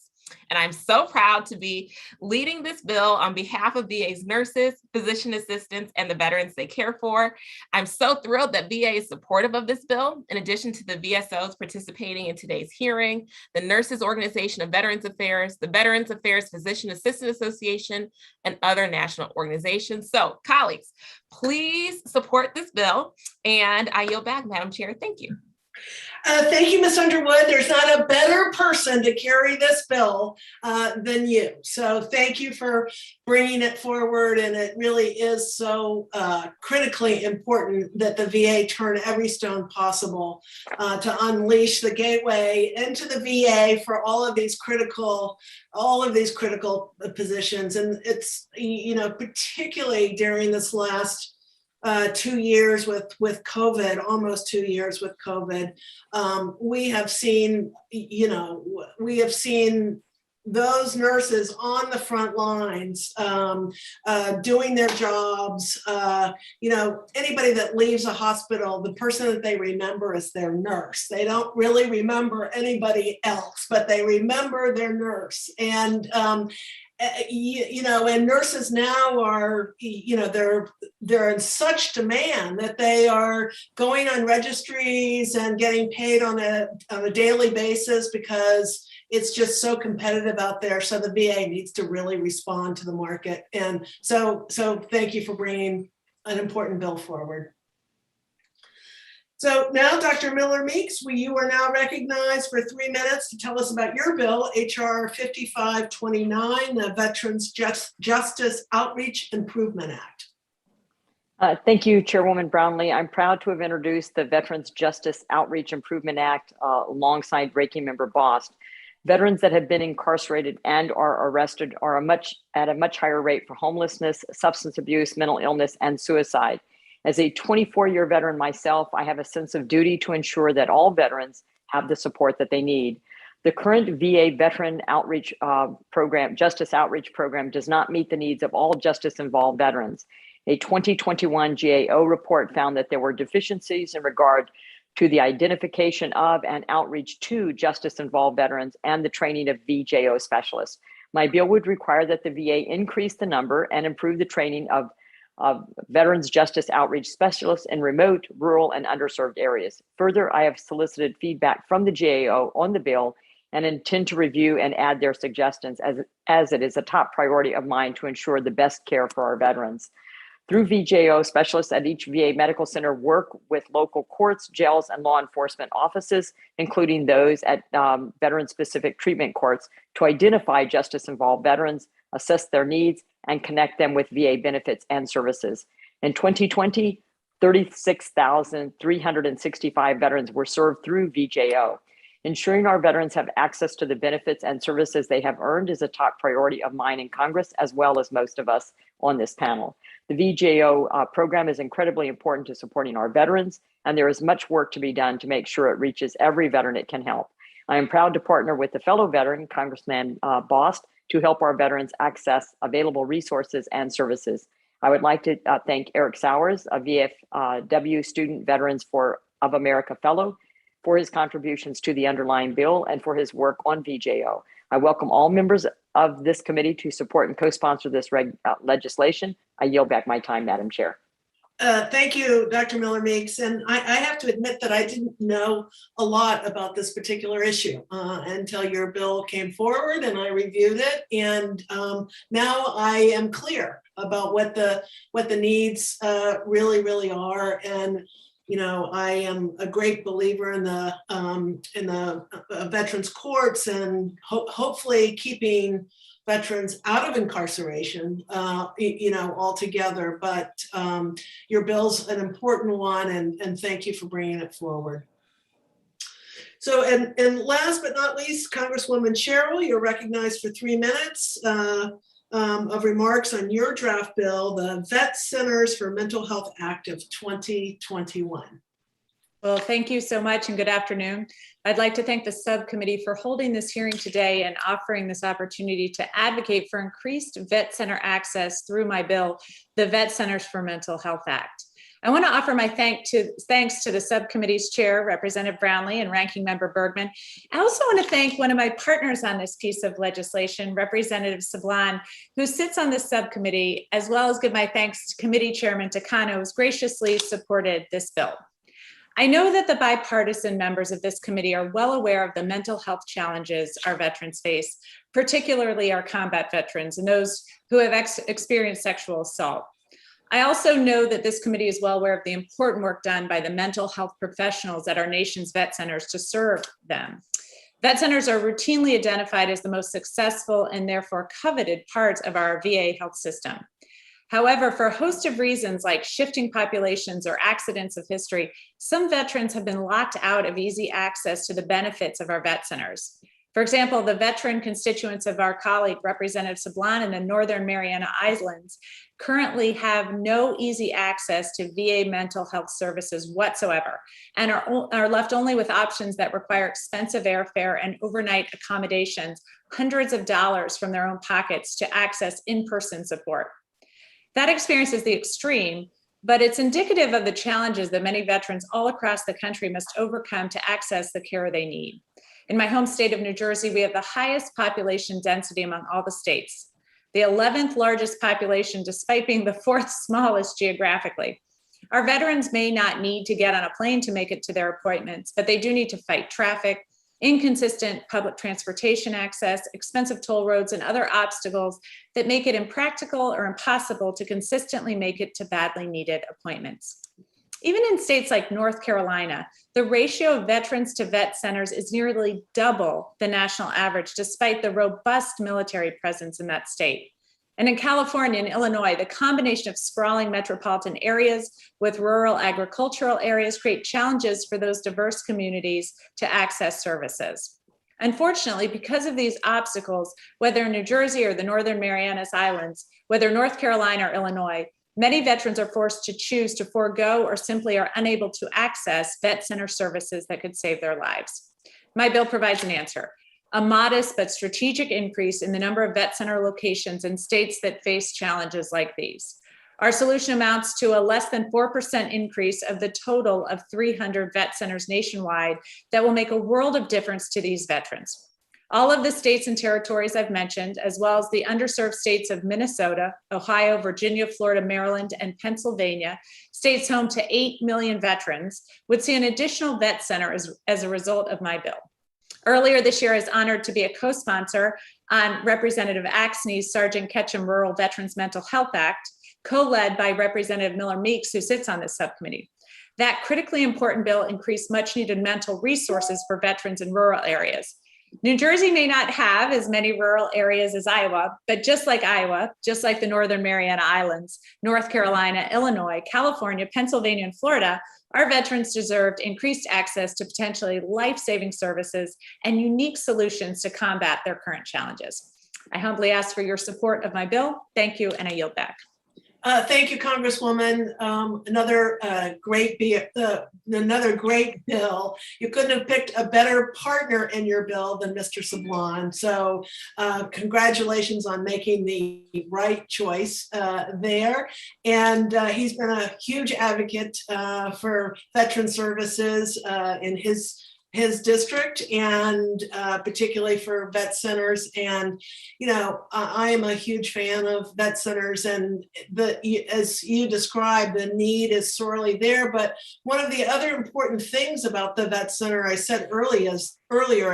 and I'm so proud to be leading this bill on behalf of VA's nurses, physician assistants, and the veterans they care for. I'm so thrilled that VA is supportive of this bill, in addition to the VSOs participating in today's hearing, the Nurses Organization of Veterans Affairs, the Veterans Affairs Physician Assistant Association, and other national organizations. So, colleagues, please support this bill. And I yield back, Madam Chair. Thank you. Thank you, Ms. Underwood. There's not a better person to carry this bill than you. So thank you for bringing it forward. And it really is so critically important that the VA turn every stone possible to unleash the gateway into the VA for all of these critical positions. And it's, you know, particularly during this last 2 years with COVID, almost 2 years with COVID, we have seen, those nurses on the front lines doing their jobs. Anybody that leaves a hospital, the person that they remember is their nurse. They don't really remember anybody else, but they remember their nurse. And and nurses now are, they're in such demand that they are going on registries and getting paid on a daily basis because it's just so competitive out there. So the VA needs to really respond to the market. And so thank you for bringing an important bill forward. So now, Dr. Miller Meeks, you are now recognized for 3 minutes to tell us about your bill, HR 5529, the Veterans Justice Outreach Improvement Act. Thank you, Chairwoman Brownlee. I'm proud to have introduced the Veterans Justice Outreach Improvement Act alongside Ranking Member Bost. Veterans that have been incarcerated and are arrested are at a much higher rate for homelessness, substance abuse, mental illness, and suicide. As a 24-year veteran myself, I have a sense of duty to ensure that all veterans have the support that they need. The current VA Veteran Outreach Program, Justice Outreach Program, does not meet the needs of all justice-involved veterans. A 2021 GAO report found that there were deficiencies in regard to the identification of and outreach to justice-involved veterans and the training of VJO specialists. My bill would require that the VA increase the number and improve the training of Veterans Justice Outreach Specialists in remote, rural, and underserved areas. Further, I have solicited feedback from the GAO on the bill and intend to review and add their suggestions as it is a top priority of mine to ensure the best care for our veterans. Through VJO, specialists at each VA medical center work with local courts, jails, and law enforcement offices, including those at veteran-specific treatment courts, to identify justice-involved veterans, assess their needs, and connect them with VA benefits and services. In 2020, 36,365 veterans were served through VJO. Ensuring our veterans have access to the benefits and services they have earned is a top priority of mine in Congress, as well as most of us on this panel. The VJO program is incredibly important to supporting our veterans, and there is much work to be done to make sure it reaches every veteran it can help. I am proud to partner with a fellow veteran, Congressman Bost, to help our veterans access available resources and services. I would like to thank Eric Sowers, a VFW Student Veterans of America Fellow, for his contributions to the underlying bill and for his work on VJO. I welcome all members of this committee to support and co-sponsor this legislation. I yield back my time, Madam Chair. Thank you, Dr. Miller Meeks. And I have to admit that I didn't know a lot about this particular issue until your bill came forward and I reviewed it. And now I am clear about what the needs really are. And I am a great believer in the veterans courts and hopefully keeping veterans out of incarceration, altogether. But your bill's an important one, and thank you for bringing it forward. So, and last but not least, Congresswoman Cheryl, you're recognized for 3 minutes. of remarks on your draft bill, the Vet Centers for Mental Health Act of 2021. Well, thank you so much and good afternoon. I'd like to thank the subcommittee for holding this hearing today and offering this opportunity to advocate for increased vet center access through my bill, the Vet Centers for Mental Health Act. I want to offer my thanks to the subcommittee's chair, Representative Brownlee, and Ranking Member Bergman. I also want to thank one of my partners on this piece of legislation, Representative Sibling, who sits on this subcommittee, as well as give my thanks to Committee Chairman Takano, who has graciously supported this bill. I know that the bipartisan members of this committee are well aware of the mental health challenges our veterans face, particularly our combat veterans and those who have experienced sexual assault. I also know that this committee is well aware of the important work done by the mental health professionals at our nation's vet centers to serve them. Vet centers are routinely identified as the most successful and therefore coveted parts of our VA health system. However, for a host of reasons like shifting populations or accidents of history, some veterans have been locked out of easy access to the benefits of our vet centers. For example, the veteran constituents of our colleague, Representative Sibling, in the Northern Mariana Islands currently have no easy access to VA mental health services whatsoever and are left only with options that require expensive airfare and overnight accommodations, hundreds of dollars from their own pockets to access in-person support. That experience is the extreme, but it's indicative of the challenges that many veterans all across the country must overcome to access the care they need. In my home state of New Jersey, we have the highest population density among all the states, the 11th largest population, despite being the 4th smallest geographically. Our veterans may not need to get on a plane to make it to their appointments, but they do need to fight traffic, inconsistent public transportation access, expensive toll roads, and other obstacles that make it impractical or impossible to consistently make it to badly needed appointments. Even in states like North Carolina, the ratio of veterans to vet centers is nearly double the national average, despite the robust military presence in that state. And in California and Illinois, the combination of sprawling metropolitan areas with rural agricultural areas create challenges for those diverse communities to access services. Unfortunately, because of these obstacles, whether in New Jersey or the Northern Marianas Islands, whether North Carolina or Illinois, many veterans are forced to choose to forego or simply are unable to access vet center services that could save their lives. My bill provides an answer: a modest but strategic increase in the number of vet center locations in states that face challenges like these. Our solution amounts to a less than 4% increase of the total of 300 vet centers nationwide that will make a world of difference to these veterans. All of the states and territories I've mentioned, as well as the underserved states of Minnesota, Ohio, Virginia, Florida, Maryland, and Pennsylvania, states home to 8 million veterans, would see an additional vet center as a result of my bill. Earlier this year, I was honored to be a co-sponsor on Representative Axney's Sergeant Ketchum Rural Veterans Mental Health Act, co-led by Representative Miller Meeks, who sits on this subcommittee. That critically important bill increased much needed mental resources for veterans in rural areas. New Jersey may not have as many rural areas as Iowa, but just like Iowa, just like the Northern Mariana Islands, North Carolina, Illinois, California, Pennsylvania, and Florida, our veterans deserved increased access to potentially life-saving services and unique solutions to combat their current challenges. I humbly ask for your support of my bill. Thank you, and I yield back. Thank you, Congresswoman. Another great bill. You couldn't have picked a better partner in your bill than Mr. Sibling. So congratulations on making the right choice there. And he's been a huge advocate for veteran services in his district, and particularly for vet centers. And, you know, I am a huge fan of vet centers, and as you described, the need is sorely there. But one of the other important things about the vet center, I said earlier,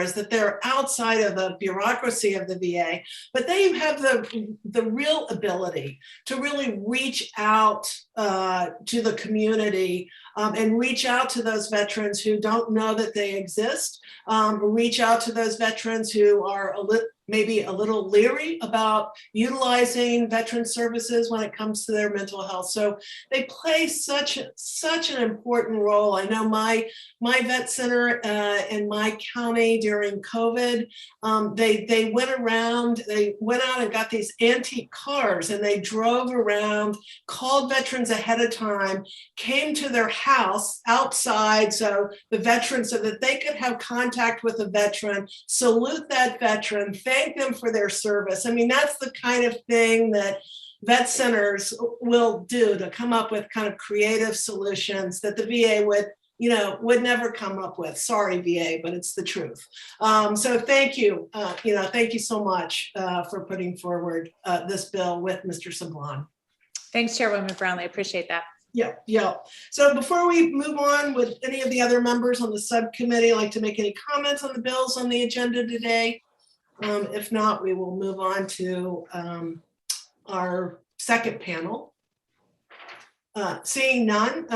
is that they're outside of the bureaucracy of the VA, but they have the real ability to really reach out to the community and reach out to those veterans who don't know that they exist, reach out to those veterans who are maybe a little leery about utilizing veteran services when it comes to their mental health. So they play such an important role. I know my vet center in my county during COVID, they went out and got these antique cars and they drove around, called veterans ahead of time, came to their house outside so that they could have contact with a veteran, salute that veteran, thank them for their service. I mean, that's the kind of thing that vet centers will do to come up with kind of creative solutions that the VA would never come up with. Sorry, VA, but it's the truth. So thank you. Thank you so much for putting forward this bill with Mr. Sibling. Thanks, Chairwoman Brownlee. I appreciate that. Yeah. So before we move on, would any of the other members on the subcommittee like to make any comments on the bills on the agenda today? If not, we will move on to our second panel. Seeing none,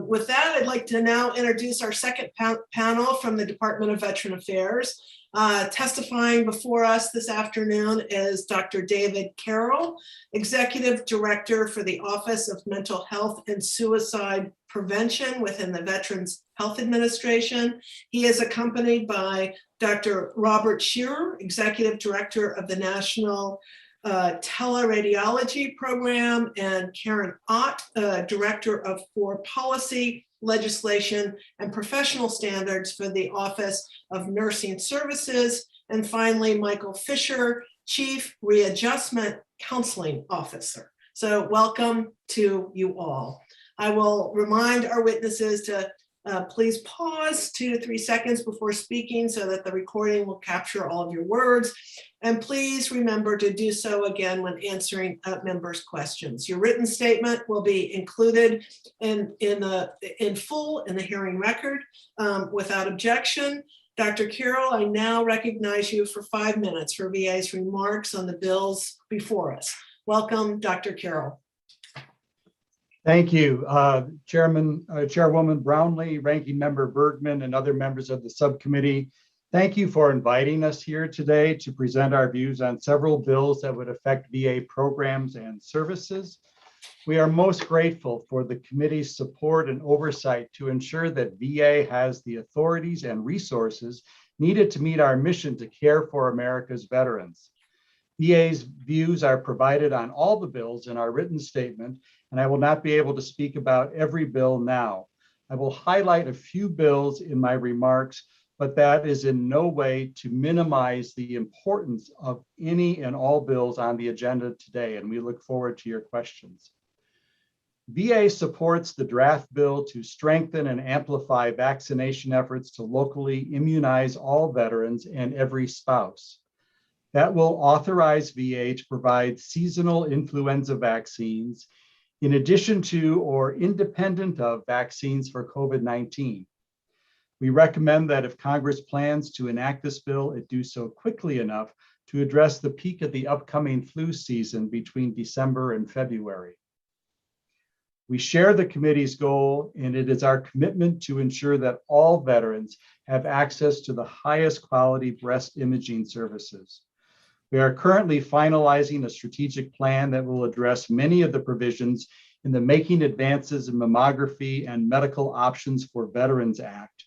with that, I'd like to now introduce our second panel from the Department of Veteran Affairs. Testifying before us this afternoon is Dr. David Carroll, Executive Director for the Office of Mental Health and Suicide Prevention within the Veterans Health Administration. He is accompanied by Dr. Robert Shearer, Executive Director of the National Teleradiology Program, and Karen Ott, Director of Policy, Legislation, and Professional Standards for the Office of Nursing Services. And finally, Michael Fisher, Chief Readjustment Counseling Officer. So welcome to you all. I will remind our witnesses to please pause 2 to 3 seconds before speaking so that the recording will capture all of your words. And please remember to do so again when answering members' questions. Your written statement will be included in full in the hearing record without objection. Dr. Carroll, I now recognize you for 5 minutes for VA's remarks on the bills before us. Welcome, Dr. Carroll. Thank you, Chairwoman Brownlee, Ranking Member Bergman, and other members of the subcommittee. Thank you for inviting us here today to present our views on several bills that would affect VA programs and services. We are most grateful for the committee's support and oversight to ensure that VA has the authorities and resources needed to meet our mission to care for America's veterans. VA's views are provided on all the bills in our written statement, and I will not be able to speak about every bill now. I will highlight a few bills in my remarks, but that is in no way to minimize the importance of any and all bills on the agenda today, and we look forward to your questions. VA supports the draft bill to strengthen and amplify vaccination efforts to locally immunize all veterans and every spouse. That will authorize VA to provide seasonal influenza vaccines in addition to or independent of vaccines for COVID-19. We recommend that if Congress plans to enact this bill, it do so quickly enough to address the peak of the upcoming flu season between December and February. We share the committee's goal, and it is our commitment to ensure that all veterans have access to the highest quality breast imaging services. We are currently finalizing a strategic plan that will address many of the provisions in the Making Advances in Mammography and Medical Options for Veterans Act.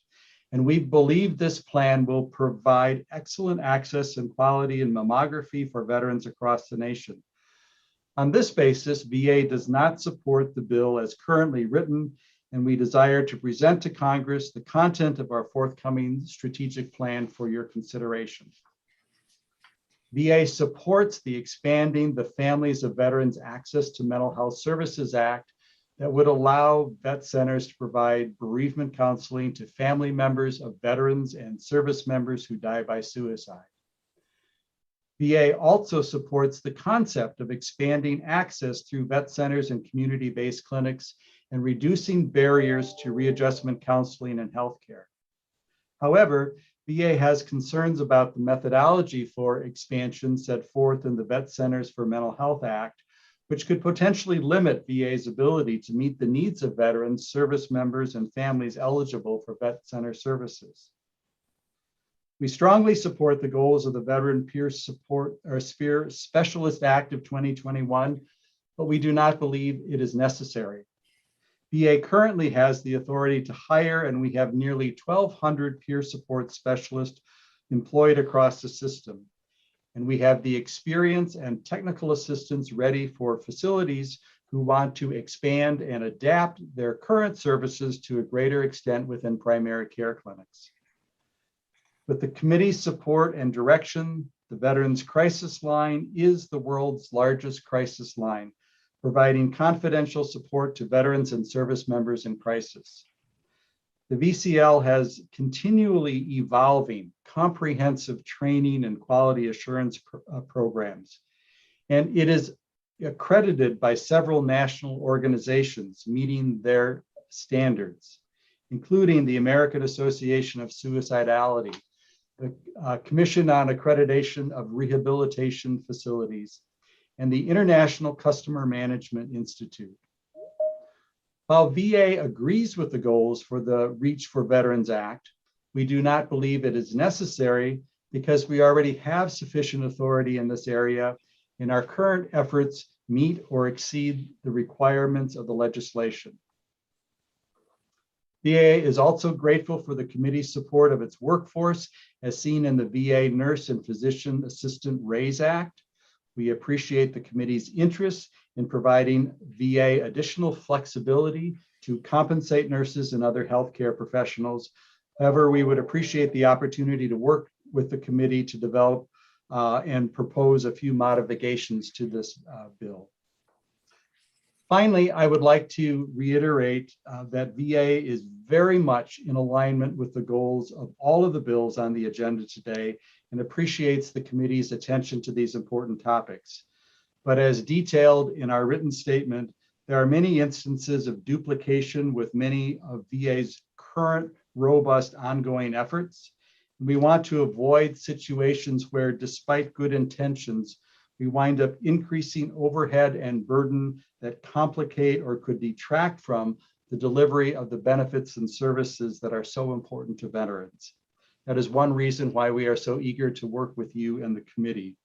And we believe this plan will provide excellent access and quality in mammography for veterans across the nation. On this basis, VA does not support the bill as currently written, and we desire to present to Congress the content of our forthcoming strategic plan for your consideration. VA supports the Expanding the Families of Veterans Access to Mental Health Services Act that would allow vet centers to provide bereavement counseling to family members of veterans and service members who die by suicide. VA also supports the concept of expanding access through vet centers and community-based clinics and reducing barriers to readjustment counseling and healthcare. However, VA has concerns about the methodology for expansion set forth in the Vet Centers for Mental Health Act, which could potentially limit VA's ability to meet the needs of veterans, service members, and families eligible for vet center services. We strongly support the goals of the Veteran Peer Support or Sphere Specialist Act of 2021, but we do not believe it is necessary. VA currently has the authority to hire, and we have nearly 1,200 peer support specialists employed across the system. And we have the experience and technical assistance ready for facilities who want to expand and adapt their current services to a greater extent within primary care clinics. With the committee's support and direction, the Veterans Crisis Line is the world's largest crisis line, providing confidential support to veterans and service members in crisis. The VCL has continually evolving, comprehensive training and quality assurance programs, and it is accredited by several national organizations meeting their standards, including the American Association of Suicidality, the Commission on Accreditation of Rehabilitation Facilities, and the International Customer Management Institute. While VA agrees with the goals for the Reach for Veterans Act, we do not believe it is necessary because we already have sufficient authority in this area, and our current efforts meet or exceed the requirements of the legislation. VA is also grateful for the committee's support of its workforce as seen in the VA Nurse and Physician Assistant RAISE Act. We appreciate the committee's interest in providing VA additional flexibility to compensate nurses and other healthcare professionals. However, we would appreciate the opportunity to work with the committee to develop and propose a few modifications to this bill. Finally, I would like to reiterate that VA is very much in alignment with the goals of all of the bills on the agenda today and appreciates the committee's attention to these important topics. But as detailed in our written statement, there are many instances of duplication with many of VA's current robust ongoing efforts. We want to avoid situations where, despite good intentions, we wind up increasing overhead and burden that complicate or could detract from the delivery of the benefits and services that are so important to veterans. That is one reason why we are so eager to work with you and the committee.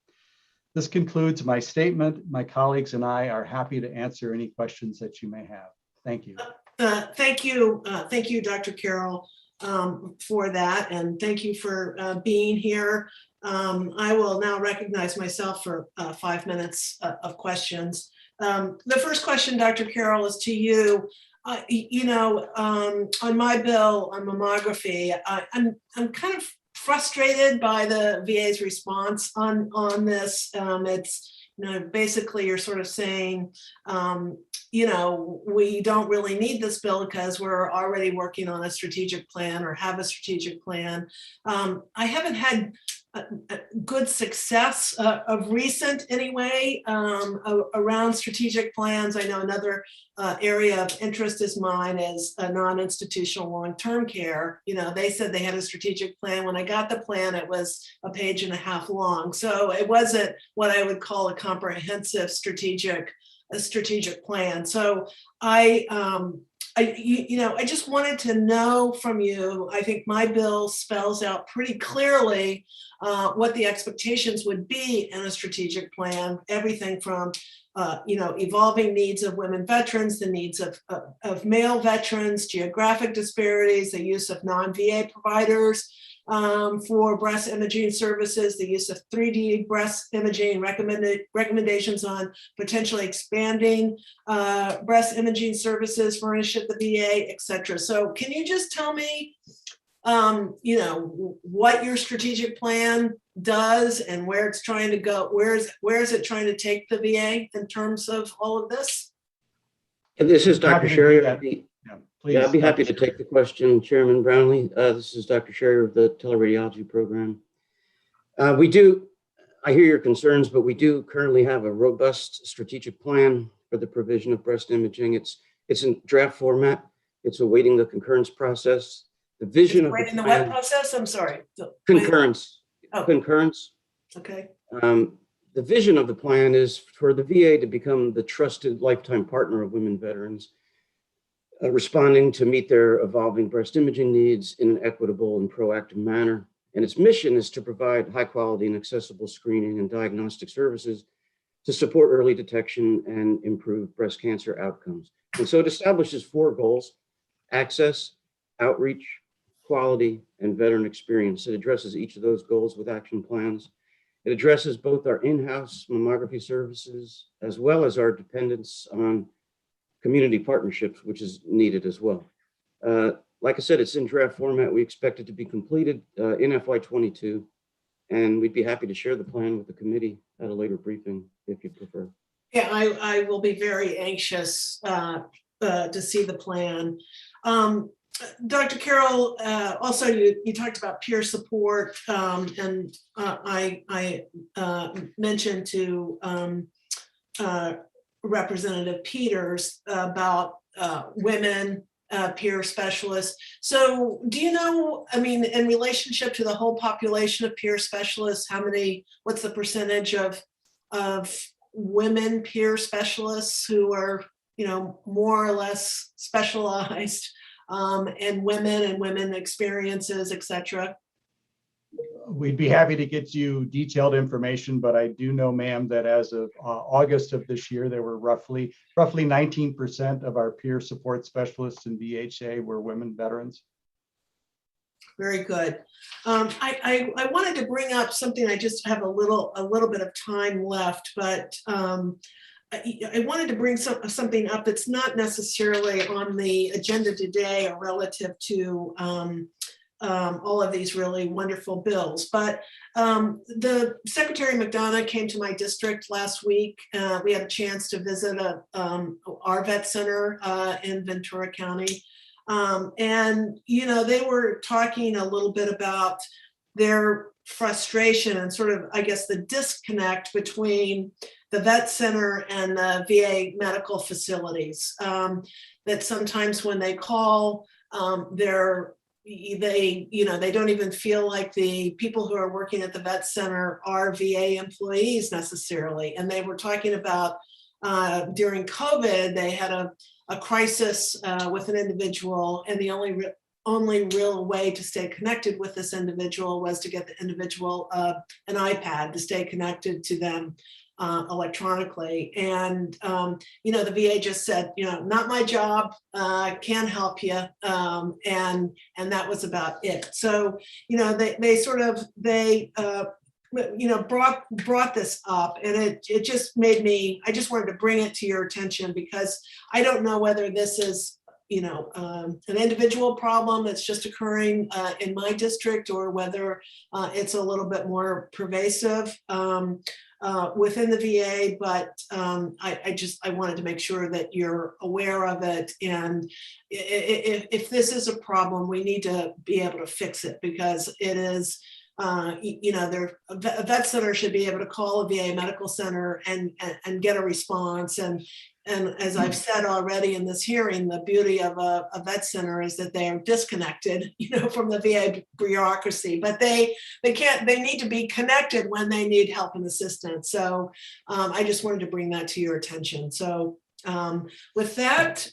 This concludes my statement. My colleagues and I are happy to answer any questions that you may have. Thank you. Thank you, Dr. Carroll, for that, and thank you for being here. I will now recognize myself for 5 minutes of questions. The first question, Dr. Carroll, is to you. On my bill on mammography, I'm kind of frustrated by the VA's response on this. It's, basically you're sort of saying, we don't really need this bill because we're already working on a strategic plan or have a strategic plan. I haven't had good success of recent anyway around strategic plans. I know another area of interest is mine is non-institutional long-term care. They said they had a strategic plan. When I got the plan, it was a page and a half long. So it wasn't what I would call a comprehensive strategic plan. So I just wanted to know from you, I think my bill spells out pretty clearly what the expectations would be in a strategic plan, everything from evolving needs of women veterans, the needs of male veterans, geographic disparities, the use of non-VA providers for breast imaging services, the use of 3D breast imaging, recommendations on potentially expanding breast imaging services furnished at the VA, et cetera. So can you just tell me, what your strategic plan does and where it's trying to go? Where is it trying to take the VA in terms of all of this? And this is Dr. Sherry. I'd be happy to Dr. take the question, Chairman Brownlee. This is Dr. Sherry of the teleradiology program. I hear your concerns, but we do currently have a robust strategic plan for the provision of breast imaging. It's in draft format. It's awaiting the concurrence process. The vision of Right in the plan, web process? I'm sorry. concurrence. Oh. Concurrence. Okay. The vision of the plan is for the VA to become the trusted lifetime partner of women veterans, responding to meet their evolving breast imaging needs in an equitable and proactive manner. And its mission is to provide high quality and accessible screening and diagnostic services to support early detection and improve breast cancer outcomes. And so it establishes 4 goals: access, outreach, quality, and veteran experience. It addresses each of those goals with action plans. It addresses both our in-house mammography services as well as our dependence on community partnerships, which is needed as well. Like I said, it's in draft format. We expect it to be completed in FY22, and we'd be happy to share the plan with the committee at a later briefing if you prefer. Yeah, I will be very anxious to see the plan. Dr. Carroll, also you talked about peer support, and I mentioned to Representative Peters about women peer specialists. So do you know, I mean, in relationship to the whole population of peer specialists, what's the percentage of women peer specialists who are, more or less specialized, and women experiences, et cetera? We'd be happy to get you detailed information, but I do know, ma'am, that as of August of this year, there were roughly 19% of our peer support specialists in VHA were women veterans. Very good. I wanted to bring up something. I just have a little bit of time left, but I wanted to bring something up that's not necessarily on the agenda today or relative to all of these really wonderful bills. But the Secretary McDonough came to my district last week. We had a chance to visit our vet center in Ventura County. And, they were talking a little bit about their frustration and sort of, I guess, the disconnect between the vet center and the VA medical facilities. That sometimes when they call, they don't even feel like the people who are working at the vet center are VA employees necessarily. And they were talking about during COVID, they had a crisis with an individual, and the only real way to stay connected with this individual was to get the individual an iPad to stay connected to them electronically. And, the VA just said, not my job, can't help you. And that was about it. So, they brought this up, and it just made me, I just wanted to bring it to your attention, because I don't know whether this is, an individual problem that's just occurring in my district, or whether it's a little bit more pervasive within the VA, but I wanted to make sure that you're aware of it. And if this is a problem, we need to be able to fix it, because it is, a vet center should be able to call a VA medical center and get a response. And as I've said already in this hearing, the beauty of a vet center is that they are disconnected, from the VA bureaucracy, but they need to be connected when they need help and assistance. So I just wanted to bring that to your attention. So with that,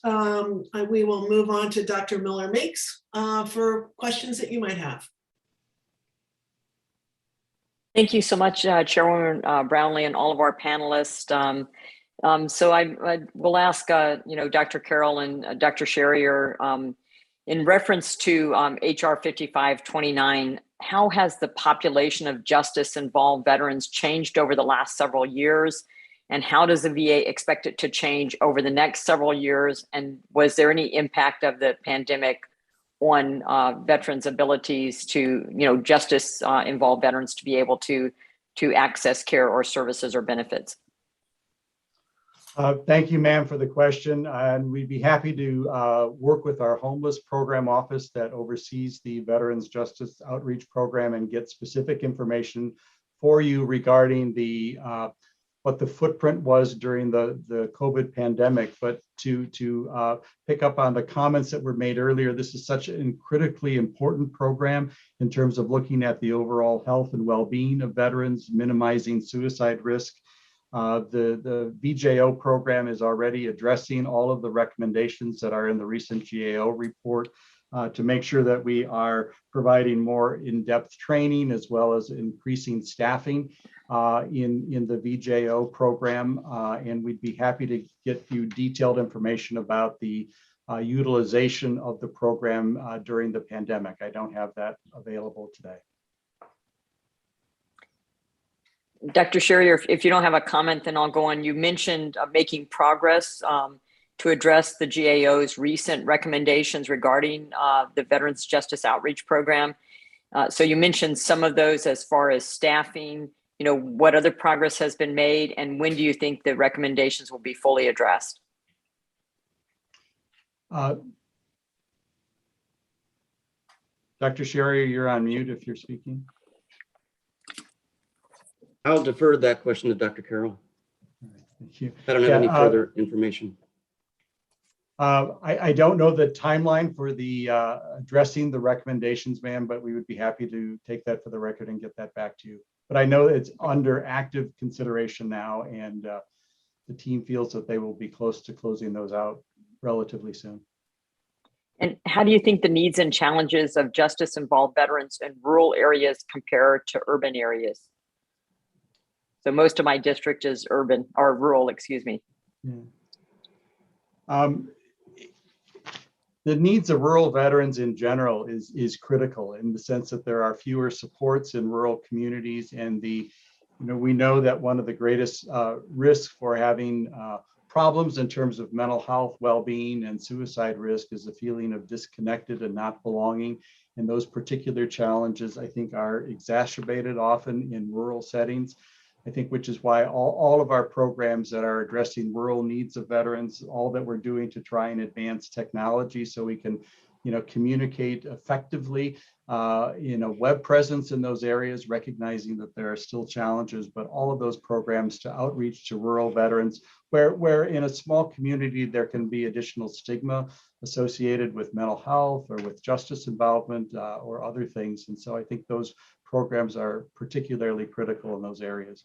we will move on to Dr. Miller-Meeks for questions that you might have. Thank you so much, Chairwoman Brownlee, and all of our panelists. So I will ask, Dr. Carroll and Dr. Sherrier, in reference to HR 5529, how has the population of justice-involved veterans changed over the last several years? And how does the VA expect it to change over the next several years? And was there any impact of the pandemic on veterans' abilities to, justice-involved veterans to be able to access care or services or benefits? Thank you, ma'am, for the question. And we'd be happy to work with our homeless program office that oversees the Veterans Justice Outreach Program and get specific information for you regarding what the footprint was during the COVID pandemic. But to pick up on the comments that were made earlier, this is such a critically important program in terms of looking at the overall health and well-being of veterans, minimizing suicide risk. The VJO program is already addressing all of the recommendations that are in the recent GAO report. to make sure that we are providing more in-depth training as well as increasing staffing in the VJO program. And we'd be happy to get you detailed information about the utilization of the program during the pandemic. I don't have that available today. Dr. Sherry, if you don't have a comment, then I'll go on. You mentioned making progress to address the GAO's recent recommendations regarding the Veterans Justice Outreach Program. So you mentioned some of those as far as staffing, what other progress has been made, and when do you think the recommendations will be fully addressed? Dr. Sherry, you're on mute if you're speaking. I'll defer that question to Dr. Carroll. Thank you. I don't have any further information. I don't know the timeline for the addressing the recommendations, ma'am, but we would be happy to take that for the record and get that back to you. But I know it's under active consideration now, and the team feels that they will be close to closing those out relatively soon. And how do you think the needs and challenges of justice-involved veterans in rural areas compare to urban areas? So most of my district is urban or rural, excuse me. Yeah. The needs of rural veterans in general is critical in the sense that there are fewer supports in rural communities, and we know that one of the greatest risks for having problems in terms of mental health, well-being, and suicide risk is the feeling of disconnected and not belonging. And those particular challenges, I think, are exacerbated often in rural settings. I think, which is why all of our programs that are addressing rural needs of veterans, all that we're doing to try and advance technology so we can, communicate effectively, web presence in those areas, recognizing that there are still challenges, but all of those programs to outreach to rural veterans, where in a small community, there can be additional stigma associated with mental health or with justice involvement or other things. And so I think those programs are particularly critical in those areas.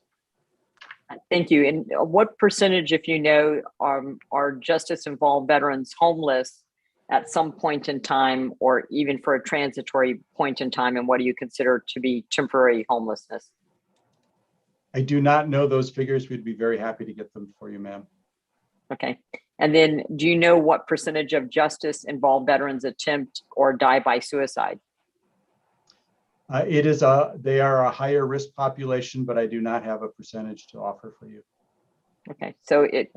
Thank you. And what percentage, if you know, are justice-involved veterans homeless at some point in time, or even for a transitory point in time? And what do you consider to be temporary homelessness? I do not know those figures. We'd be very happy to get them for you, ma'am. Okay. And then do you know what percentage of justice-involved veterans attempt or die by suicide? They are a higher risk population, but I do not have a percentage to offer for you. Okay, so it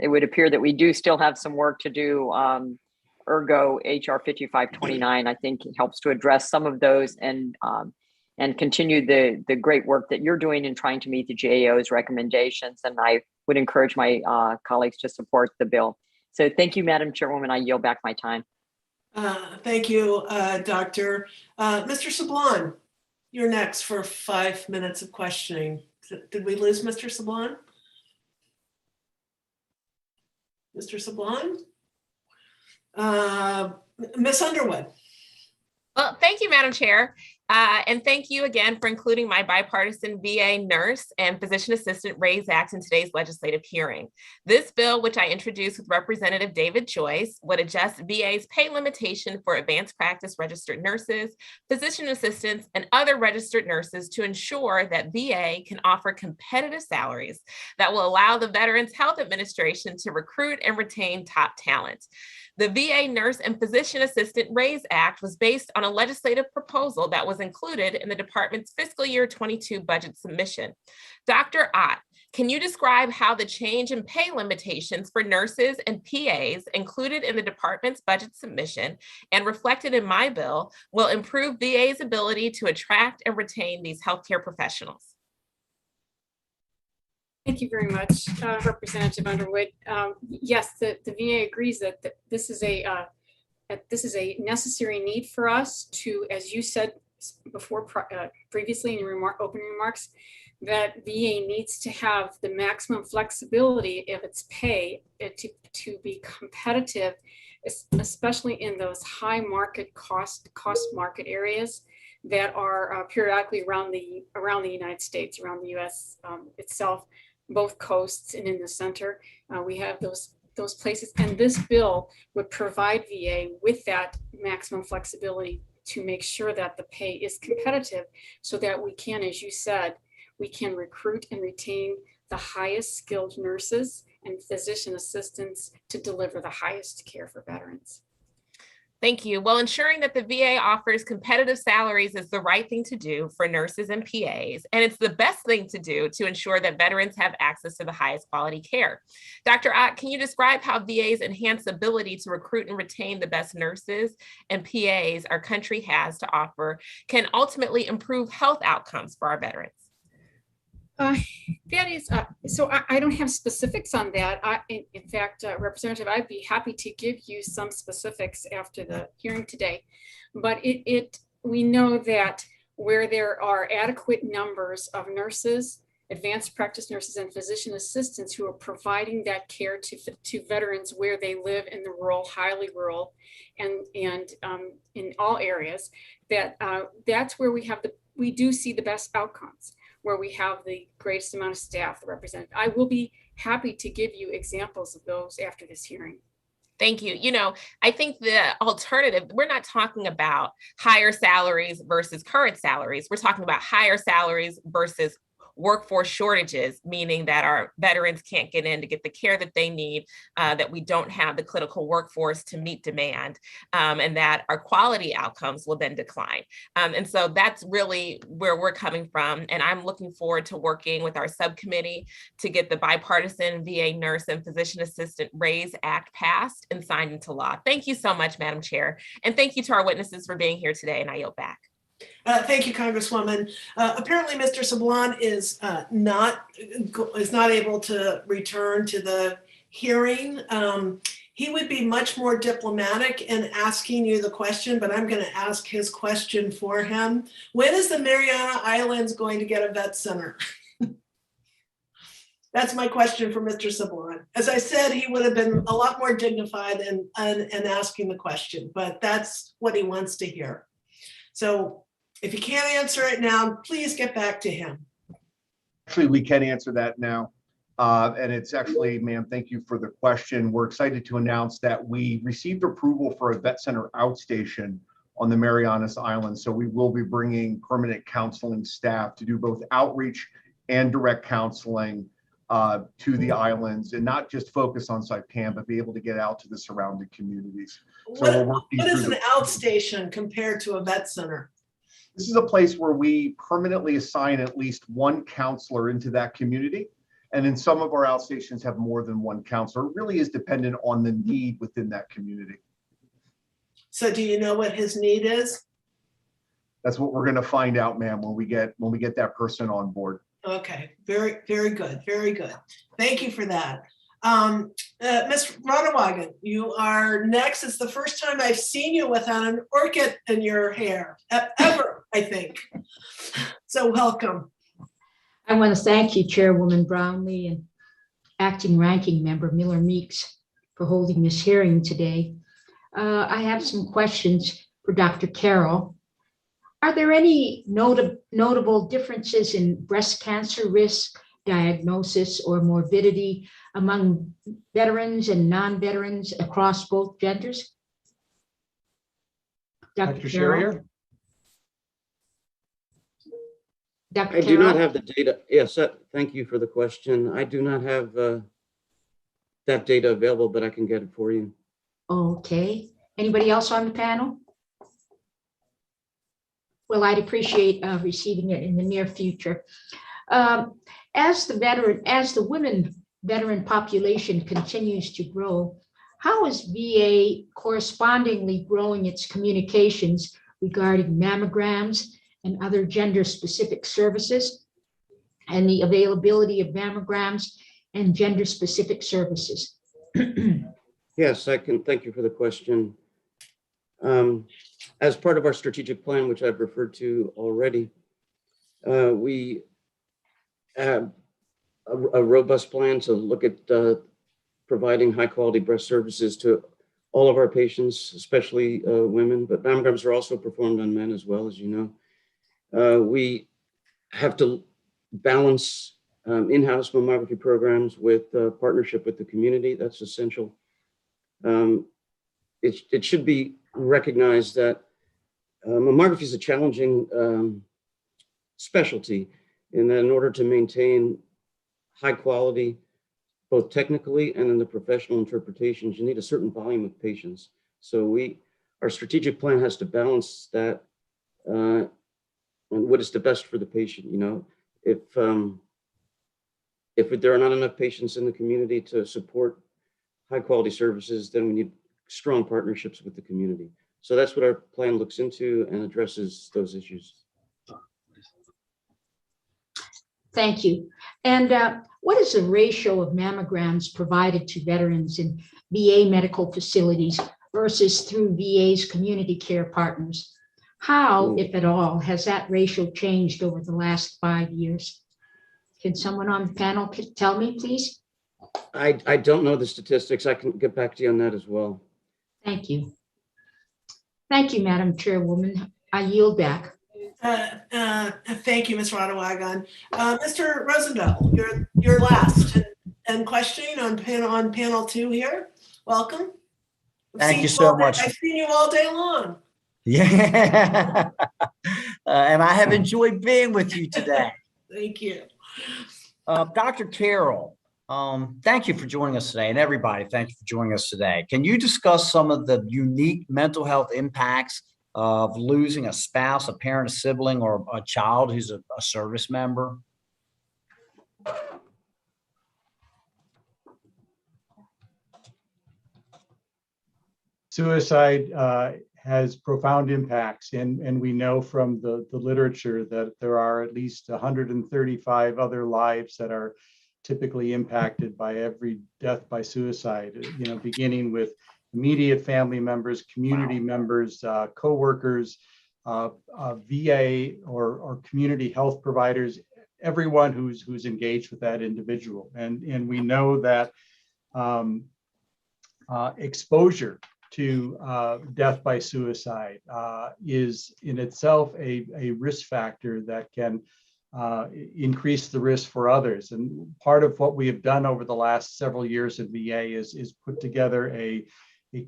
would appear that we do still have some work to do. Ergo, HR 5529, I think, helps to address some of those and continue the great work that you're doing in trying to meet the GAO's recommendations. And I would encourage my colleagues to support the bill. So thank you, Madam Chairwoman. I yield back my time. Thank you, Doctor. Mr. Sibling, you're next for 5 minutes of questioning. Did we lose Mr. Sibling? Mr. Sibling? Ms. Underwood. Well, thank you, Madam Chair. And thank you again for including my bipartisan VA nurse and physician assistant RAISE Act in today's legislative hearing. This bill, which I introduced with Representative David Joyce, would adjust VA's pay limitation for advanced practice registered nurses, physician assistants, and other registered nurses to ensure that VA can offer competitive salaries that will allow the Veterans Health Administration to recruit and retain top talent. The VA Nurse and Physician Assistant RAISE Act was based on a legislative proposal that was included in the department's fiscal year 22 budget submission. Dr. Ott, can you describe how the change in pay limitations for nurses and PAs included in the department's budget submission and reflected in my bill will improve VA's ability to attract and retain these healthcare professionals? Thank you very much, Representative Underwood. Yes, the VA agrees that this is a necessary need for us to, as you said before, previously in your opening remarks, that VA needs to have the maximum flexibility of its pay to be competitive, especially in those high market cost market areas that are periodically around the United States, around the U.S. Itself. Both coasts and in the center, we have those those places. And this bill would provide VA with that maximum flexibility to make sure that the pay is competitive so that we can, as you said, we can recruit and retain the highest skilled nurses and physician assistants to deliver the highest care for veterans. Thank you. Well, ensuring that the VA offers competitive salaries is the right thing to do for nurses and PAs, and it's the best thing to do to ensure that veterans have access to the highest quality care. Dr. Ott, can you describe how VA's enhanced ability to recruit and retain the best nurses and PAs our country has to offer can ultimately improve health outcomes for our veterans? That is, so I don't have specifics on that. In fact, Representative, I'd be happy to give you some specifics after the hearing today. But we know that where there are adequate numbers of nurses, advanced practice nurses, and physician assistants who are providing that care to veterans where they live in the rural, highly rural, and in all areas, that's where we do see the best outcomes, where we have the greatest amount of staff represented. I will be happy to give you examples of those after this hearing. Thank you. You know, I think the alternative, we're not talking about higher salaries versus current salaries. We're talking about higher salaries versus workforce shortages, meaning that our veterans can't get in to get the care that they need, that we don't have the clinical workforce to meet demand, and that our quality outcomes will then decline. And so that's really where we're coming from. And I'm looking forward to working with our subcommittee to get the bipartisan VA nurse and physician assistant RAISE Act passed and signed into law. Thank you so much, Madam Chair. And thank you to our witnesses for being here today, and I yield back. Thank you, Congresswoman. Apparently, Mr. Sibling is not able to return to the hearing. He would be much more diplomatic in asking you the question, but I'm going to ask his question for him. When is the Mariana Islands going to get a vet center? That's my question for Mr. Sibling. As I said, he would have been a lot more dignified in asking the question, but that's what he wants to hear. So if you can't answer it now, please get back to him. Actually, we can answer that now. And it's actually, ma'am, thank you for the question. We're excited to announce that we received approval for a vet center outstation on the Marianas Islands. So we will be bringing permanent counseling staff to do both outreach and direct counseling to the islands, and not just focus on Saipan, but be able to get out to the surrounding communities. So what is an outstation compared to a vet center? This is a place where we permanently assign at least one counselor into that community. And then some of our outstations have more than one counselor. It really is dependent on the need within that community. So do you know what his need is? That's what we're going to find out, ma'am, when we get that person on board. Okay, very, very good, very good. Thank you for that. Ms. Rodawagen, you are next. It's the first time I've seen you without an orchid in your hair, ever, I think. So welcome. I want to thank you, Chairwoman Brownlee and Acting Ranking Member Miller Meeks for holding this hearing today. I have some questions for Dr. Carroll. Are there any notable differences in breast cancer risk, diagnosis, or morbidity among veterans and non-veterans across both genders? Dr. Sherrier? Dr. I do not Carroll? have the data. Yes, thank you for the question. I do not have that data available, but I can get it for you. Okay. Anybody else on the panel? Well, I'd appreciate receiving it in the near future. As the women veteran population continues to grow, how is VA correspondingly growing its communications regarding mammograms and other gender-specific services, and the availability of mammograms and gender-specific services? Yes, I can. Thank you for the question. As part of our strategic plan, which I've referred to already, we have a robust plan to look at providing high quality breast services to all of our patients, especially women, but mammograms are also performed on men as well, as you know. We have to balance in-house mammography programs with partnership with the community. That's essential. It should be recognized that mammography is a challenging specialty, in that in order to maintain high quality, both technically and in the professional interpretations, you need a certain volume of patients. So our strategic plan has to balance that and what is the best for the patient. You know, if there are not enough patients in the community to support high quality services, then we need strong partnerships with the community. So that's what our plan looks into and addresses those issues. Thank you. And what is the ratio of mammograms provided to veterans in VA medical facilities versus through VA's community care partners? How, if at all, has that ratio changed over the last 5 years? Can someone on the panel tell me, please? I don't know the statistics. I can get back to you on that as well. Thank you. Thank you, Madam Chairwoman. I yield back. Thank you, Ms. Radawagan. Mr. Rosendahl, you're last and questioning on panel 2 here. Welcome. Thank you so much. I've seen you all day long. Yeah. And I have enjoyed being with you today. Thank you. Dr. Carroll, thank you for joining us today, and everybody, thank you for joining us today. Can you discuss some of the unique mental health impacts of losing a spouse, a parent, a sibling, or a child who's a service member? Suicide has profound impacts, and we know from the literature that there are at least 135 other lives that are typically impacted by every death by suicide, you know, beginning with immediate family members, community members, co-workers, VA or community health providers, everyone who's engaged with that individual. And we know that exposure to death by suicide is in itself a risk factor that can increase the risk for others. And part of what we have done over the last several years at VA is put together a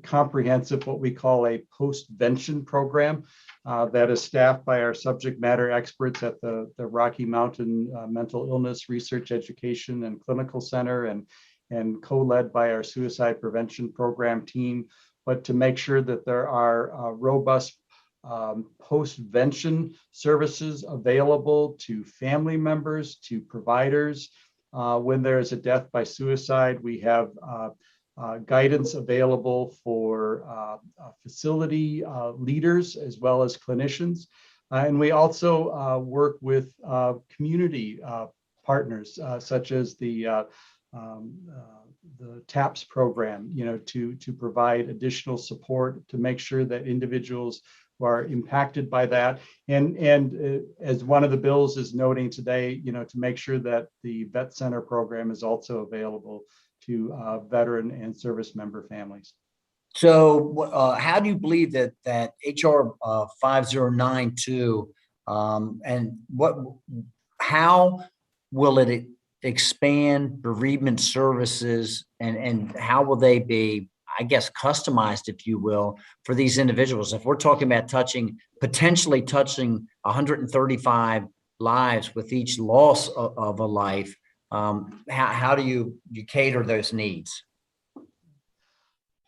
comprehensive, what we call a post-vention program that is staffed by our subject matter experts at the Rocky Mountain Mental Illness Research Education and Clinical Center, and co-led by our suicide prevention program team, but to make sure that there are robust post-vention services available to family members, to providers. When there is a death by suicide, we have guidance available for facility leaders as well as clinicians. And we also work with community partners such as the TAPS program, you know, to provide additional support to make sure that individuals who are impacted by that, and as one of the bills is noting today, you know, to make sure that the Vet Center program is also available to veteran and service member families. So how do you believe that HR 5092 and how will it expand bereavement services, and how will they be, I guess, customized, if you will, for these individuals? If we're talking about potentially touching 135 lives with each loss of a life, how do you cater those needs?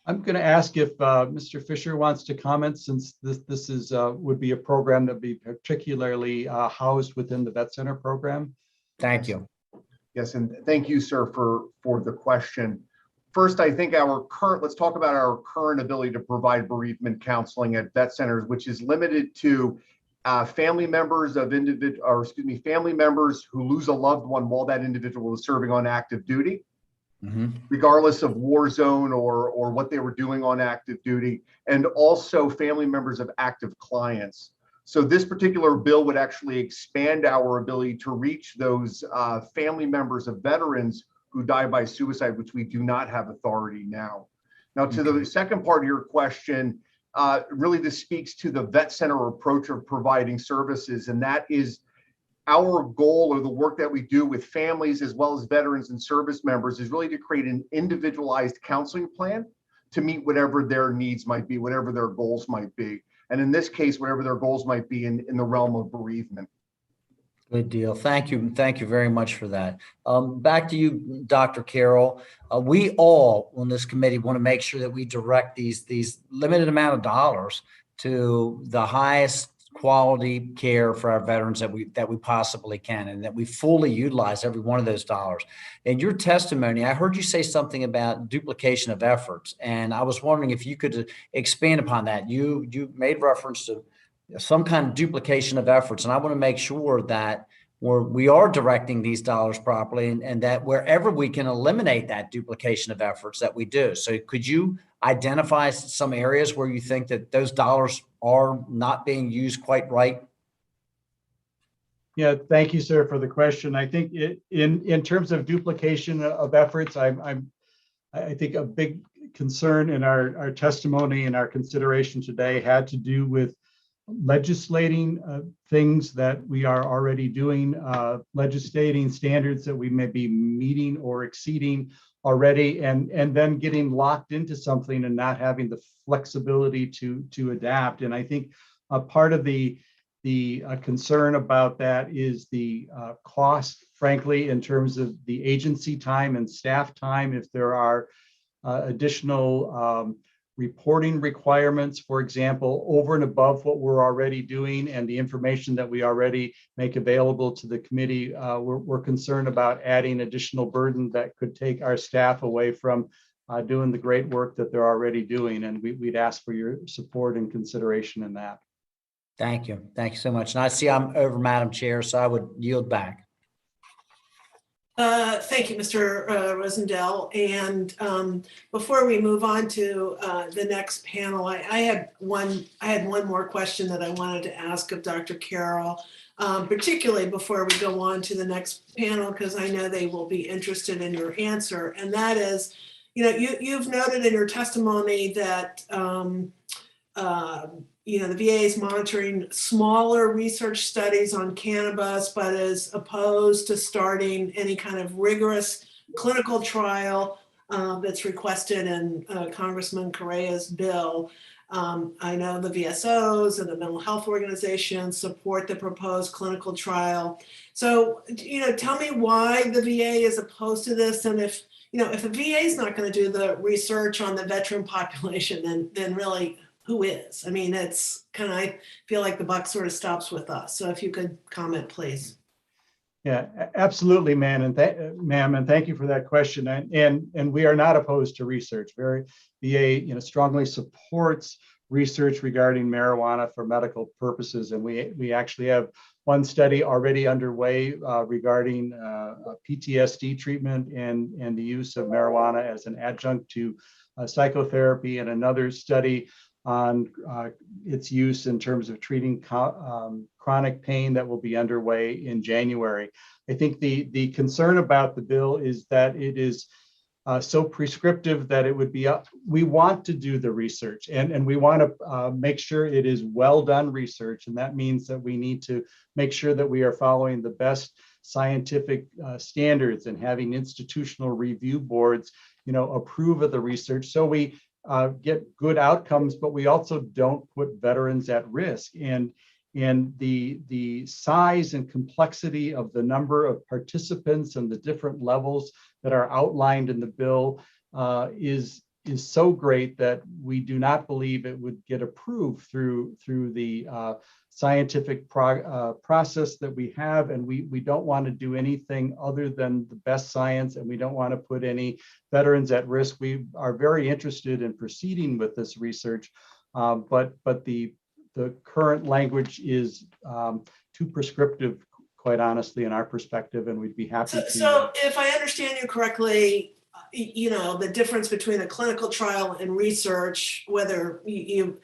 I'm going to ask if Mr. Fisher wants to comment, since this is would be a program that would be particularly housed within the Vet Center program. Thank you. Yes, and thank you, sir, for the question. First, I think let's talk about our current ability to provide bereavement counseling at vet centers, which is limited to family members family members who lose a loved one while that individual is serving on active duty, regardless of war zone or what they were doing on active duty, and also family members of active clients. So this particular bill would actually expand our ability to reach those family members of veterans who die by suicide, which we do not have authority now. Now, to the second part of your question, really this speaks to the vet center approach of providing services, and that is our goal, or the work that we do with families as well as veterans and service members, is really to create an individualized counseling plan to meet whatever their needs might be, whatever their goals might be. And in this case, whatever their goals might be in the realm of bereavement. Good deal. Thank you. Thank you very much for that. Back to you, Dr. Carroll. We all on this committee want to make sure that we direct these limited amount of dollars to the highest quality care for our veterans that we possibly can, and that we fully utilize every one of those dollars. In your testimony, I heard you say something about duplication of efforts, and I was wondering if you could expand upon that. You made reference to some kind of duplication of efforts, and I want to make sure that we are directing these dollars properly, and that wherever we can eliminate that duplication of efforts, that we do. So could you identify some areas where you think that those dollars are not being used quite right? Yeah, thank you, sir, for the question. I think in terms of duplication of efforts, I think a big concern in our testimony and our consideration today had to do with legislating things that we are already doing, legislating standards that we may be meeting or exceeding already, and then getting locked into something and not having the flexibility to adapt. And I think part of the concern about that is the cost, frankly, in terms of the agency time and staff time. If there are additional reporting requirements, for example, over and above what we're already doing and the information that we already make available to the committee, we're concerned about adding additional burden that could take our staff away from doing the great work that they're already doing. And we'd ask for your support and consideration in that. Thank you. Thank you so much. And I see I'm over, Madam Chair, so I would yield back. Thank you, Mr. Rosendell. And before we move on to the next panel, I had one more question that I wanted to ask of Dr. Carroll, particularly before we go on to the next panel, because I know they will be interested in your answer. And that is, you've noted in your testimony that the VA is monitoring smaller research studies on cannabis, but is opposed to starting any kind of rigorous clinical trial that's requested in Congressman Correa's bill. I know the VSOs and the mental health organizations support the proposed clinical trial. So, tell me why the VA is opposed to this, and if the VA is not going to do the research on the veteran population, then really, who is? I mean, it's kind of, I feel like the buck sort of stops with us. So if you could comment, please. Yeah, absolutely, ma'am, and thank you for that question. And we are not opposed to research. VA, strongly supports research regarding marijuana for medical purposes, and we actually have one study already underway regarding PTSD treatment and the use of marijuana as an adjunct to psychotherapy, and another study on its use in terms of treating chronic pain that will be underway in January. I think the concern about the bill is that it is so prescriptive that it would be we want to do the research, and we want to make sure it is well done research, and that means that we need to make sure that we are following the best scientific standards and having institutional review boards approve of the research, so we get good outcomes, but we also don't put veterans at risk. And the size and complexity of the number of participants and the different levels that are outlined in the bill is so great that we do not believe it would get approved through the scientific process that we have, and we don't want to do anything other than the best science, and we don't want to put any veterans at risk. We are very interested in proceeding with this research, but the current language is too prescriptive, quite honestly, in our perspective, and we'd be happy to. So if I understand you correctly, the difference between a clinical trial and research, whether you're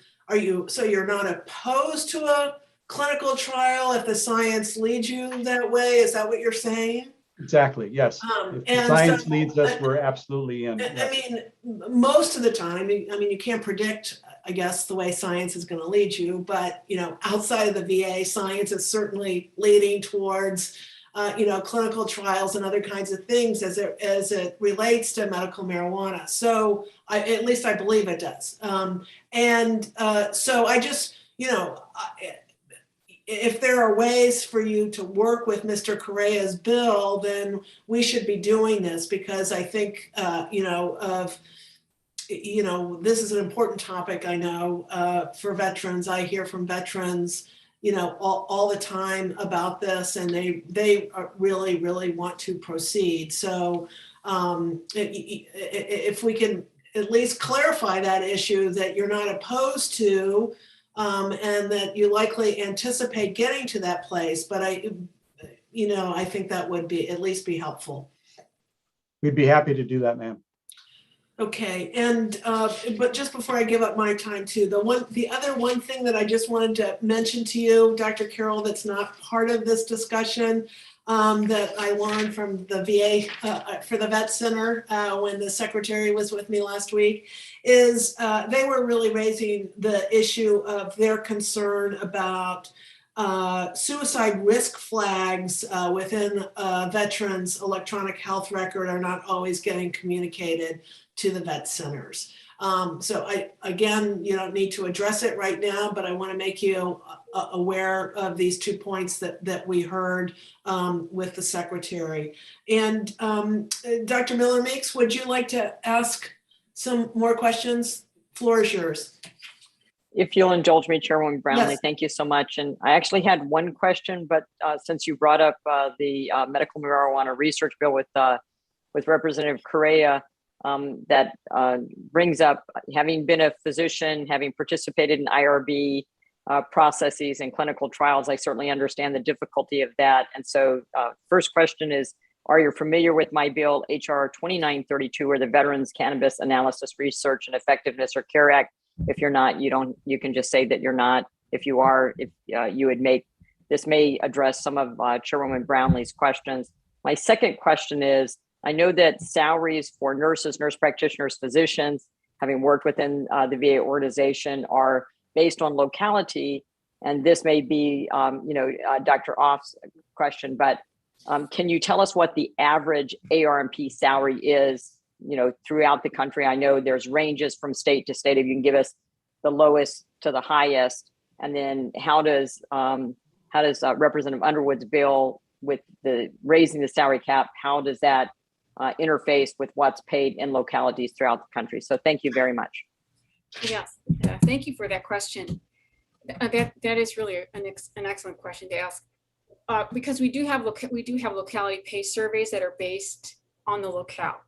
not opposed to a clinical trial if the science leads you that way? Is that what you're saying? Exactly, yes. If the science leads us, we're absolutely in. I mean, most of the time, you can't predict I guess the way science is going to lead you, but outside of the VA, science is certainly leading towards clinical trials and other kinds of things as it relates to medical marijuana. So at least I believe it does. So I just, if there are ways for you to work with Mr. Correa's bill, then we should be doing this, because I think, this is an important topic, I know, for veterans. I hear from veterans, all the time about this, and they really, really want to proceed. So if we can at least clarify that issue, that you're not opposed to, and that you likely anticipate getting to that place. But I think that would at least be helpful. We'd be happy to do that, ma'am. Okay, and but just before I give up my time too, the other one thing that I just wanted to mention to you, Dr. Carroll, that's not part of this discussion, that I learned from the VA for the Vet Center when the secretary was with me last week, is they were really raising the issue of their concern about suicide risk flags within veterans' electronic health record are not always getting communicated to the vet centers. So you don't need to address it right now, but I want to make you aware of these 2 points that we heard with the secretary. And Dr. Miller-Meeks, would you like to ask some more questions? Floor is yours. If you'll indulge me, Chairwoman Brownlee, Yes. Thank you so much. And I actually had one question, but since you brought up the medical marijuana research bill with Representative Correa, that brings up, having been a physician, having participated in IRB processes and clinical trials, I certainly understand the difficulty of that. And so first question is, are you familiar with my bill, HR 2932, or the Veterans Cannabis Analysis Research and Effectiveness or CARE Act? If you're not, you can just say that you're not. If you are, you would this may address some of Chairwoman Brownlee's questions. My second question is, I know that salaries for nurses, nurse practitioners, physicians, having worked within the VA organization, are based on locality. And this may be, Dr. Off's question, but can you tell us what the average ARMP salary is, throughout the country? I know there's ranges from state to state. If you can give us the lowest to the highest, and then how does Representative Underwood's bill with the raising the salary cap, how does that interface with what's paid in localities throughout the country? So thank you very much. Yes, thank you for that question. That is really an excellent question to ask, because we do have locality pay surveys that are based on the locale.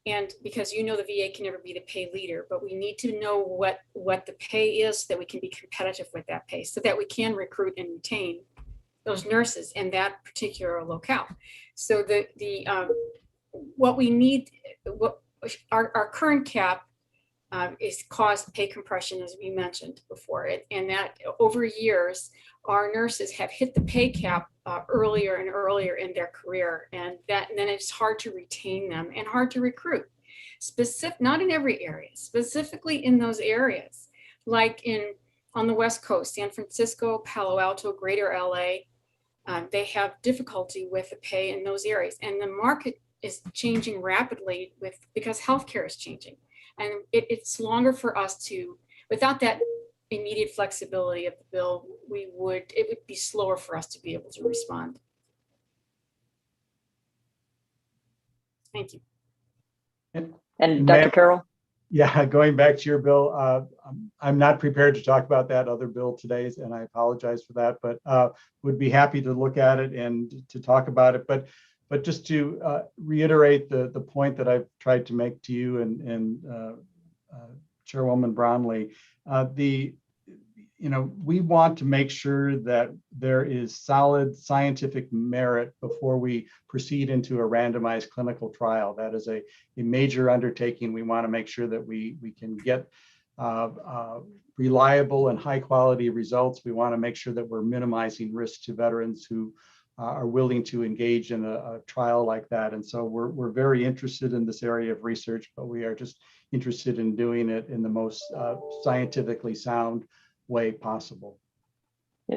And because the VA can never be the pay leader, but we need to know what the pay is so that we can be competitive with that pay, so that we can recruit and retain those nurses in that particular locale. So what we need, our current cap is caused pay compression, as we mentioned before, and that over years, our nurses have hit the pay cap earlier and earlier in their career, and then it's hard to retain them and hard to recruit. Not in every area, specifically in those areas, like on the West Coast, San Francisco, Palo Alto, Greater LA, they have difficulty with the pay in those areas, and the market is changing rapidly because healthcare is changing, and it's longer for us to, without that immediate flexibility of the bill, it would be slower for us to be able to respond. Thank you. And Dr. Carroll? Yeah, going back to your bill, I'm not prepared to talk about that other bill today, and I apologize for that, but would be happy to look at it and to talk about it. But just to reiterate the point that I've tried to make to you and Chairwoman Brownlee, we want to make sure that there is solid scientific merit before we proceed into a randomized clinical trial. That is a major undertaking. We want to make sure that we can get reliable and high quality results. We want to make sure that we're minimizing risk to veterans who are willing to engage in a trial like that. And so we're very interested in this area of research, but we are just interested in doing it in the most scientifically sound way possible.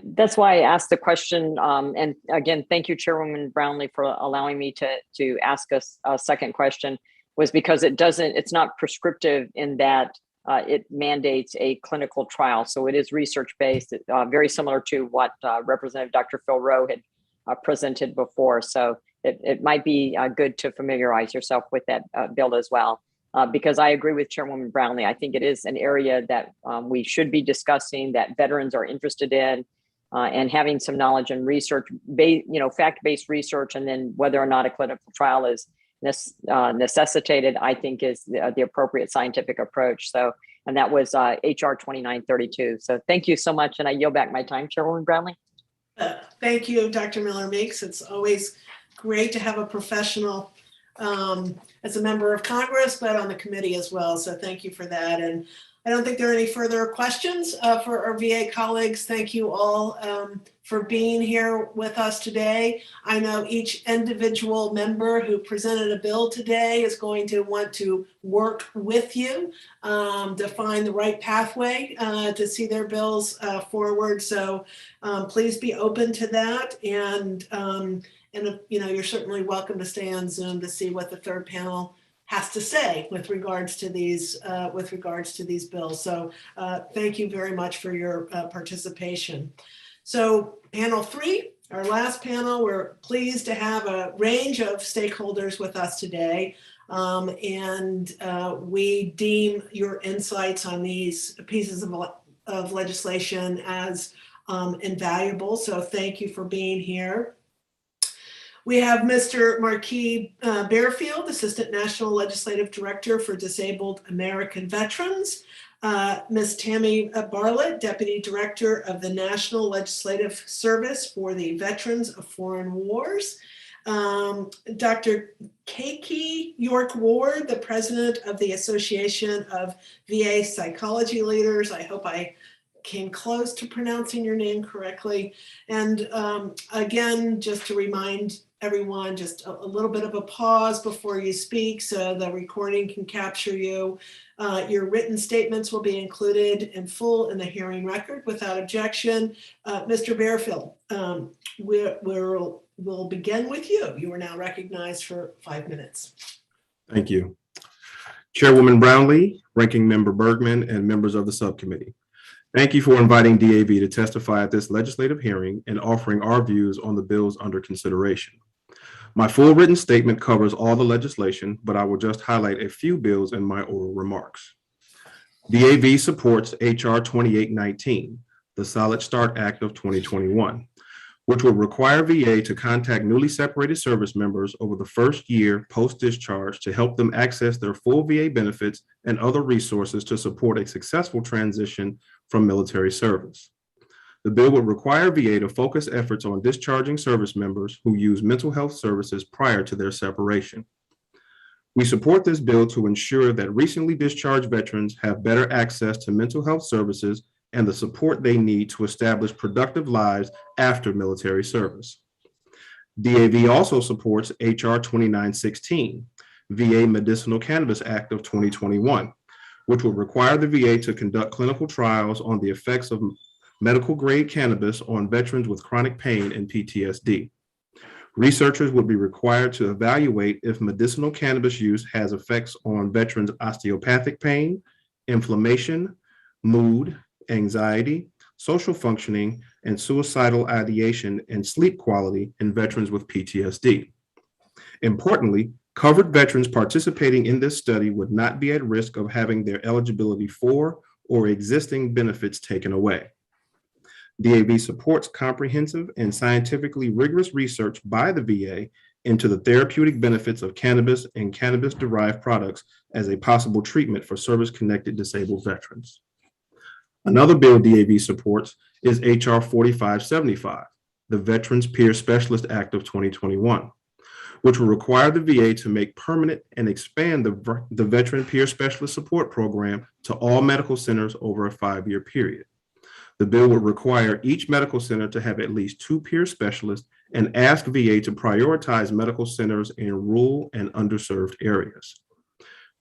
That's why I asked the question. And again, thank you, Chairwoman Brownlee, for allowing me to ask us a second question, was because it's not prescriptive in that it mandates a clinical trial. So it is research-based, very similar to what Representative Dr. Phil Rowe had presented before. So it might be good to familiarize yourself with that bill as well. Because I agree with Chairwoman Brownlee. I think it is an area that we should be discussing, that veterans are interested in, and having some knowledge and research, fact-based research, and then whether or not a clinical trial is necessitated, I think is the appropriate scientific approach. So, and that was HR 2932. So thank you so much. And I yield back my time, Chairwoman Brownlee. Thank you, Dr. Miller-Meeks. It's always great to have a professional as a member of Congress, but on the committee as well. So thank you for that. And I don't think there are any further questions for our VA colleagues. Thank you all for being here with us today. I know each individual member who presented a bill today is going to want to work with you to find the right pathway to see their bills forward. So please be open to that. And you're certainly welcome to stay on Zoom to see what the third panel has to say with regards to these bills. So thank you very much for your participation. So panel 3, our last panel, we're pleased to have a range of stakeholders with us today. And we deem your insights on these pieces of legislation as invaluable. So thank you for being here. We have Mr. Marquis Bearfield, Assistant National Legislative Director for Disabled American Veterans. Ms. Tammy Bartlett, Deputy Director of the National Legislative Service for the Veterans of Foreign Wars. Dr. Keiki York Ward, the President of the Association of VA Psychology Leaders. I hope I came close to pronouncing your name correctly. And again, just to remind everyone, just a little bit of a pause before you speak so the recording can capture you. Your written statements will be included in full in the hearing record without objection. Mr. Bearfield, we'll begin with you. You are now recognized for 5 minutes. Thank you. Chairwoman Brownlee, Ranking Member Bergman, and members of the subcommittee. Thank you for inviting DAV to testify at this legislative hearing and offering our views on the bills under consideration. My full written statement covers all the legislation, but I will just highlight a few bills in my oral remarks. DAV supports HR 2819, the Solid Start Act of 2021, which would require VA to contact newly separated service members over the first year post-discharge to help them access their full VA benefits and other resources to support a successful transition from military service. The bill would require VA to focus efforts on discharging service members who use mental health services prior to their separation. We support this bill to ensure that recently discharged veterans have better access to mental health services and the support they need to establish productive lives after military service. DAV also supports HR 2916, VA Medicinal Cannabis Act of 2021, which would require the VA to conduct clinical trials on the effects of medical grade cannabis on veterans with chronic pain and PTSD. Researchers would be required to evaluate if medicinal cannabis use has effects on veterans' osteopathic pain, inflammation, mood, anxiety, social functioning, and suicidal ideation and sleep quality in veterans with PTSD. Importantly, covered veterans participating in this study would not be at risk of having their eligibility for or existing benefits taken away. DAV supports comprehensive and scientifically rigorous research by the VA into the therapeutic benefits of cannabis and cannabis-derived products as a possible treatment for service-connected disabled veterans. Another bill DAV supports is HR 4575, the Veterans Peer Specialist Act of 2021, which will require the VA to make permanent and expand the Veteran Peer Specialist Support Program to all medical centers over a 5-year period. The bill would require each medical center to have at least 2 peer specialists and ask VA to prioritize medical centers in rural and underserved areas.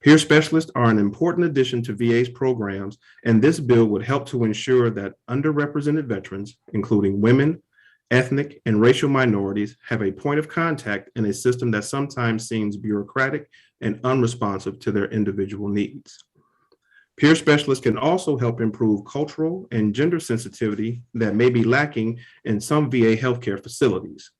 Peer specialists are an important addition to VA's programs, and this bill would help to ensure that underrepresented veterans, including women, ethnic, and racial minorities, have a point of contact in a system that sometimes seems bureaucratic and unresponsive to their individual needs. Peer specialists can also help improve cultural and gender sensitivity that may be lacking in some VA healthcare facilities.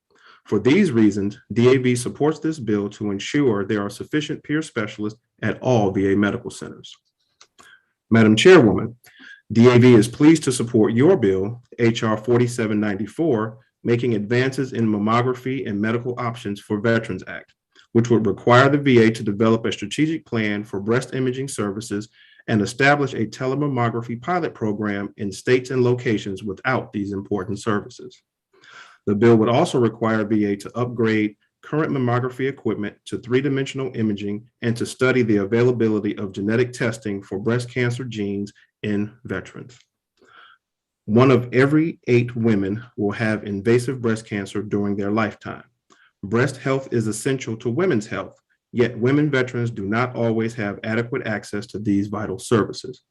For these reasons, DAV supports this bill to ensure there are sufficient peer specialists at all VA medical centers. Madam Chairwoman, DAV is pleased to support your bill, HR 4794, making advances in mammography and medical options for Veterans Act, which would require the VA to develop a strategic plan for breast imaging services and establish a telemammography pilot program in states and locations without these important services. The bill would also require VA to upgrade current mammography equipment to three-dimensional imaging and to study the availability of genetic testing for breast cancer genes in veterans. 1 of every 8 women will have invasive breast cancer during their lifetime. Breast health is essential to women's health, yet women veterans do not always have adequate access to these vital services.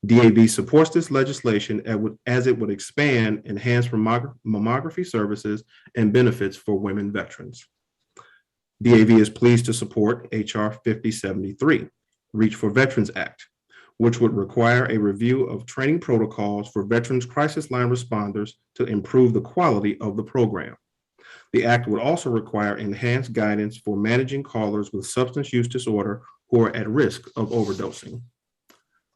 DAV supports this legislation as it would expand enhanced mammography services and benefits for women veterans. DAV is pleased to support HR 5073, Reach for Veterans Act, which would require a review of training protocols for veterans crisis line responders to improve the quality of the program. The act would also require enhanced guidance for managing callers with substance use disorder who are at risk of overdosing.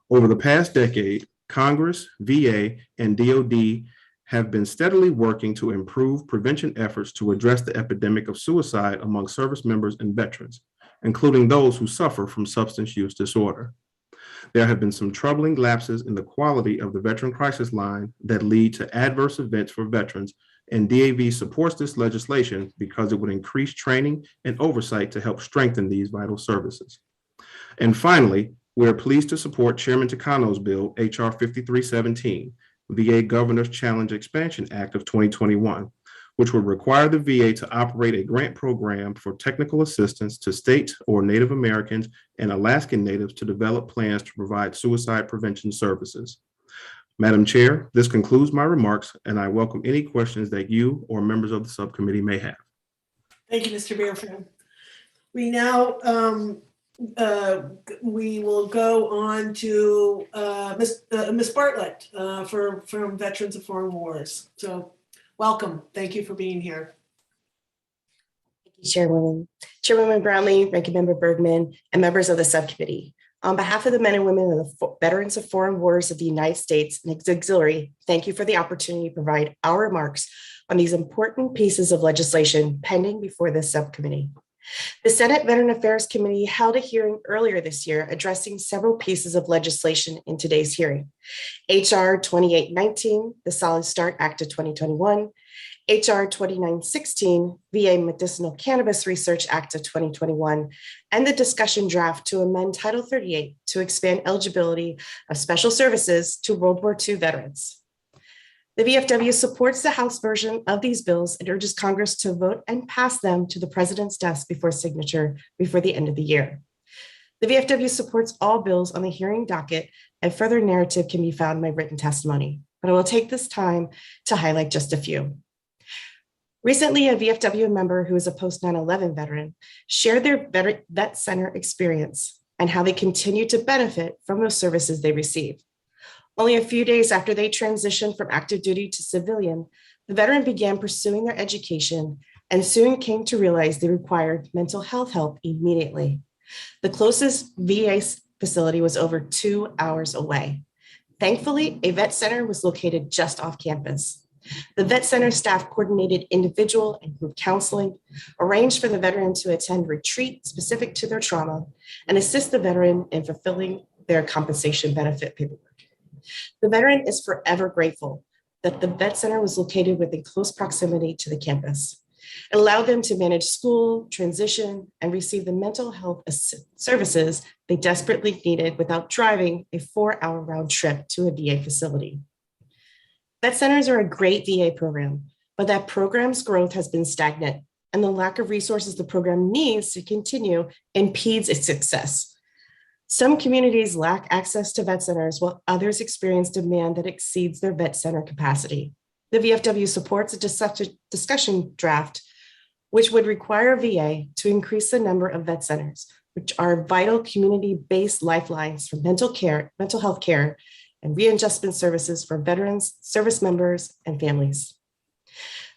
Over the past decade, Congress, VA, and DoD have been steadily working to improve prevention efforts to address the epidemic of suicide among service members and veterans, including those who suffer from substance use disorder. There have been some troubling lapses in the quality of the veteran crisis line that lead to adverse events for veterans, and DAV supports this legislation because it would increase training and oversight to help strengthen these vital services. And finally, we are pleased to support Chairman Takano's bill, HR 5317, VA Governor's Challenge Expansion Act of 2021, which would require the VA to operate a grant program for technical assistance to state or Native Americans and Alaskan Natives to develop plans to provide suicide prevention services. Madam Chair, this concludes my remarks, and I welcome any questions that you or members of the subcommittee may have. Thank you, Mr. Beerfriend. We now we will go on to Ms. Bartlett from Veterans of Foreign Wars. So welcome. Thank you for being here. Thank you, Chairwoman Brownlee, Ranking Member Bergman, and members of the subcommittee. On behalf of the men and women of the Veterans of Foreign Wars of the United States and its auxiliary, thank you for the opportunity to provide our remarks on these important pieces of legislation pending before this subcommittee. The Senate Veteran Affairs Committee held a hearing earlier this year addressing several pieces of legislation in today's hearing. HR 2819, the Solid Start Act of 2021, HR 2916, VA Medicinal Cannabis Research Act of 2021, and the discussion draft to amend Title 38 to expand eligibility of special services to World War II veterans. The VFW supports the House version of these bills and urges Congress to vote and pass them to the President's desk before signature before the end of the year. The VFW supports all bills on the hearing docket, and further narrative can be found in my written testimony, but I will take this time to highlight just a few. Recently, a VFW member who is a post 9/11 veteran shared their vet center experience and how they continue to benefit from those services they receive. Only a few days after they transitioned from active duty to civilian, the veteran began pursuing their education and soon came to realize they required mental health help immediately. The closest VA facility was over 2 hours away. Thankfully, a vet center was located just off campus. The vet center staff coordinated individual and group counseling, arranged for the veteran to attend retreat specific to their trauma, and assist the veteran in fulfilling their compensation benefit paperwork. The veteran is forever grateful that the vet center was located within close proximity to the campus. It allowed them to manage school, transition, and receive the mental health services they desperately needed without driving a 4-hour round trip to a VA facility. Vet centers are a great VA program, but that program's growth has been stagnant, and the lack of resources the program needs to continue impedes its success. Some communities lack access to vet centers, while others experience demand that exceeds their vet center capacity. The VFW supports a discussion draft, which would require VA to increase the number of vet centers, which are vital community-based lifelines for mental health care, and readjustment services for veterans, service members, and families.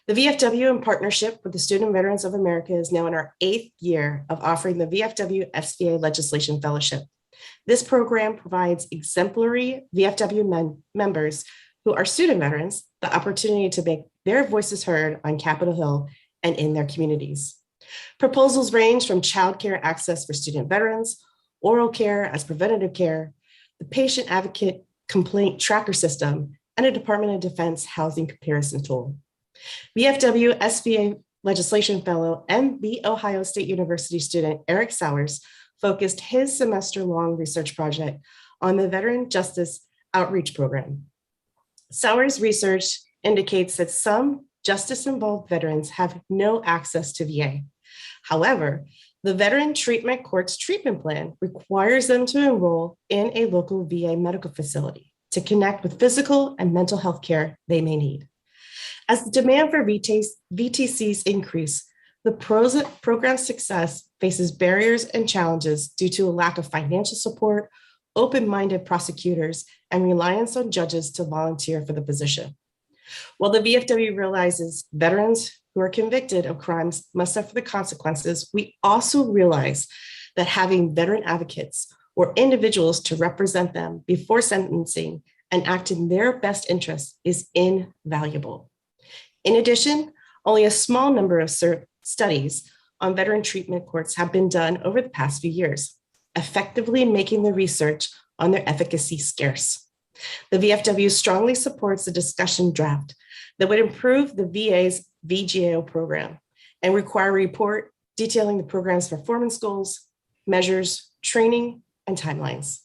The VFW, in partnership with the Student Veterans of America, is now in our 8th year of offering the Vfw Fca Legislation Fellowship. This program provides exemplary VFW members who are student veterans the opportunity to make their voices heard on Capitol Hill and in their communities. Proposals range from childcare access for student veterans, oral care as preventative care, the patient advocate complaint tracker system, and a Department of Defense housing comparison tool. VFW Fca Legislation Fellow and The Ohio State University student Eric Sowers focused his semester-long research project on the Veteran Justice Outreach Program. Sowers' research indicates that some justice-involved veterans have no access to VA. However, the Veteran Treatment Court's treatment plan requires them to enroll in a local VA medical facility to connect with physical and mental health care they may need. As the demand for VTCs increase, the program's success faces barriers and challenges due to a lack of financial support, open-minded prosecutors, and reliance on judges to volunteer for the position. While the VFW realizes veterans who are convicted of crimes must suffer the consequences, we also realize that having veteran advocates or individuals to represent them before sentencing and act in their best interest is invaluable. In addition, only a small number of studies on veteran treatment courts have been done over the past few years, effectively making the research on their efficacy scarce. The VFW strongly supports the discussion draft that would improve the VA's VGAO program and require a report detailing the program's performance goals, measures, training, and timelines.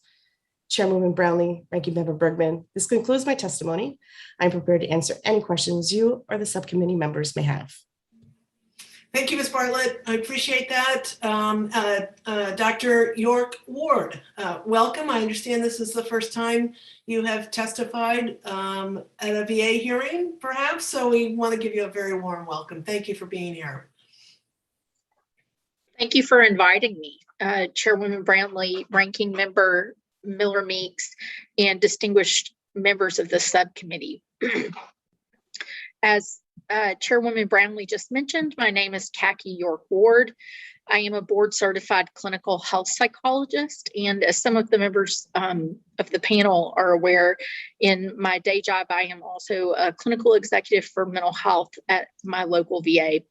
Chairwoman Brownlee, Ranking Member Bergman, this concludes my testimony. I'm prepared to answer any questions you or the subcommittee members may have. Thank you, Ms. Bartlett. I appreciate that. Dr. York Ward, welcome. I understand this is the first time you have testified at a VA hearing, perhaps, so we want to give you a very warm welcome. Thank you for being here. Thank you for inviting me, Chairwoman Brownlee, Ranking Member Miller Meeks, and distinguished members of the subcommittee. As Chairwoman Brownlee just mentioned, my name is Khaki York Ward. I am a board certified clinical health psychologist, and as some of the members of the panel are aware, in my day job, I am also a clinical executive for mental health at my local VA.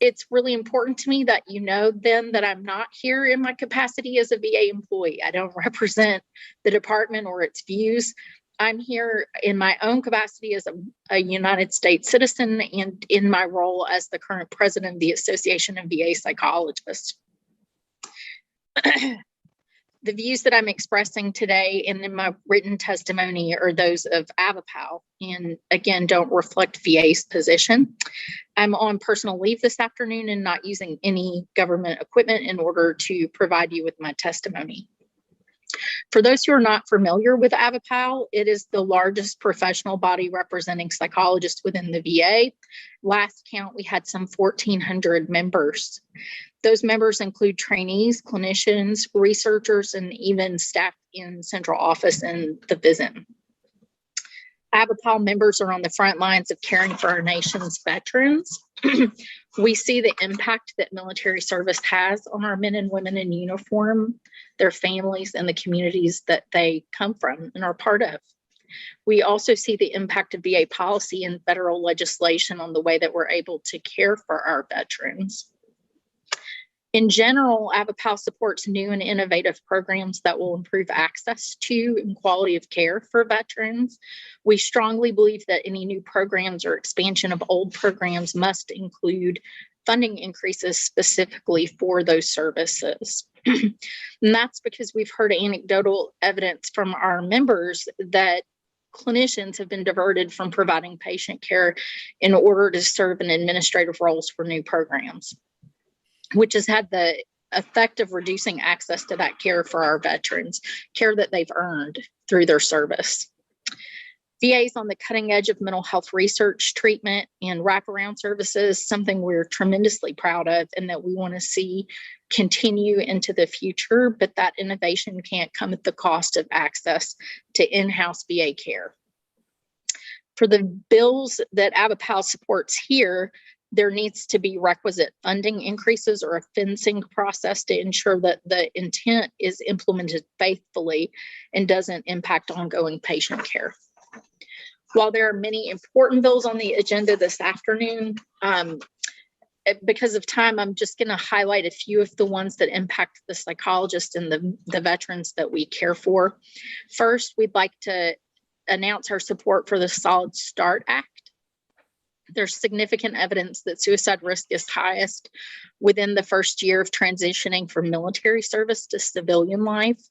It's really important to me that you know then that I'm not here in my capacity as a VA employee. I don't represent the department or its views. I'm here in my own capacity as a United States citizen and in my role as the current president of the Association of VA Psychologists. The views that I'm expressing today and in my written testimony are those of AVAPAL, and again, don't reflect VA's position. I'm on personal leave this afternoon and not using any government equipment in order to provide you with my testimony. For those who are not familiar with AVAPAL, it is the largest professional body representing psychologists within the VA. Last count, we had some 1,400 members. Those members include trainees, clinicians, researchers, and even staff in central office and the VISN. AVAPAL members are on the front lines of caring for our nation's veterans. We see the impact that military service has on our men and women in uniform, their families, and the communities that they come from and are part of. We also see the impact of VA policy and federal legislation on the way that we're able to care for our veterans. In general, AVAPAL supports new and innovative programs that will improve access to and quality of care for veterans. We strongly believe that any new programs or expansion of old programs must include funding increases specifically for those services. And that's because we've heard anecdotal evidence from our members that clinicians have been diverted from providing patient care in order to serve in administrative roles for new programs, which has had the effect of reducing access to that care for our veterans, care that they've earned through their service. VA is on the cutting edge of mental health research, treatment, and wraparound services, something we're tremendously proud of and that we want to see continue into the future, but that innovation can't come at the cost of access to in-house VA care. For the bills that AVAPAL supports here, there needs to be requisite funding increases or a fencing process to ensure that the intent is implemented faithfully and doesn't impact ongoing patient care. While there are many important bills on the agenda this afternoon, because of time, I'm just going to highlight a few of the ones that impact the psychologists and the veterans that we care for. First, we'd like to announce our support for the Solid Start Act. There's significant evidence that suicide risk is highest within the first year of transitioning from military service to civilian life.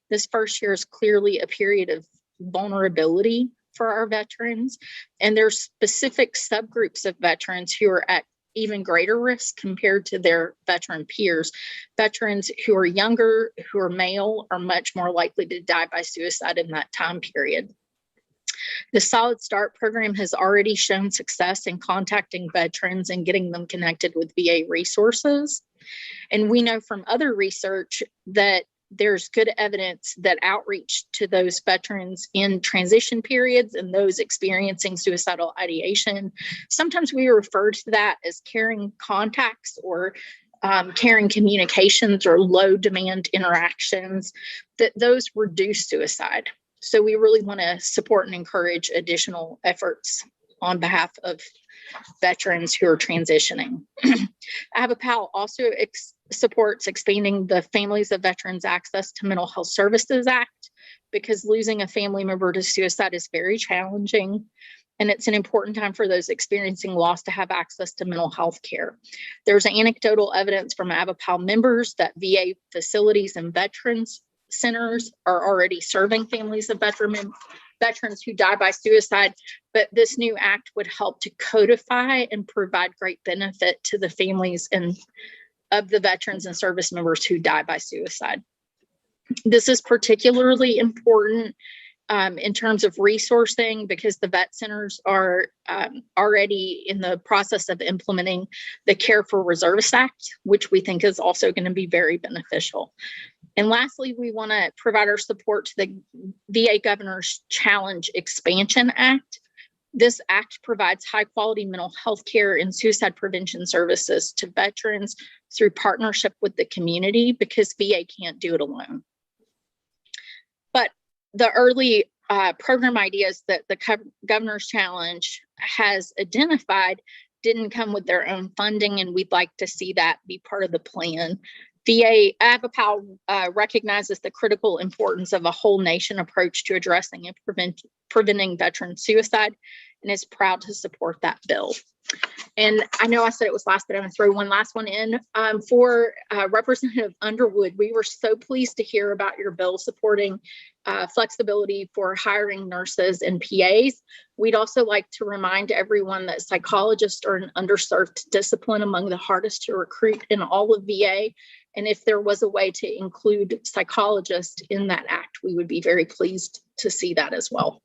This first year is clearly a period of vulnerability for our veterans, and there's specific subgroups of veterans who are at even greater risk compared to their veteran peers. Veterans who are younger, who are male, are much more likely to die by suicide in that time period. The Solid Start program has already shown success in contacting veterans and getting them connected with VA resources. And we know from other research that there's good evidence that outreach to those veterans in transition periods and those experiencing suicidal ideation, sometimes we refer to that as caring contacts or caring communications or low demand interactions, that those reduce suicide. So we really want to support and encourage additional efforts on behalf of veterans who are transitioning. AVAPAL also supports expanding the Families of Veterans Access to Mental Health Services Act, because losing a family member to suicide is very challenging. And it's an important time for those experiencing loss to have access to mental health care. There's anecdotal evidence from AVAPAL members that VA facilities and veterans centers are already serving families of veterans who die by suicide, but this new act would help to codify and provide great benefit to the families and of the veterans and service members who die by suicide. This is particularly important in terms of resourcing, because the vet centers are already in the process of implementing the Care for Reservists Act, which we think is also going to be very beneficial. And lastly, we want to provide our support to the VA Governor's Challenge Expansion Act. This act provides high quality mental health care and suicide prevention services to veterans through partnership with the community, because VA can't do it alone. But the early program ideas that the Governor's Challenge has identified didn't come with their own funding, and we'd like to see that be part of the plan. VA AVAPAL recognizes the critical importance of a whole nation approach to addressing and preventing veteran suicide, and is proud to support that bill. And I know I said it was last, but I'm going to throw one last one in. For Representative Underwood, we were so pleased to hear about your bill supporting flexibility for hiring nurses and PAs. We'd also like to remind everyone that psychologists are an underserved discipline, among the hardest to recruit in all of VA. And if there was a way to include psychologists in that act, we would be very pleased to see that as well.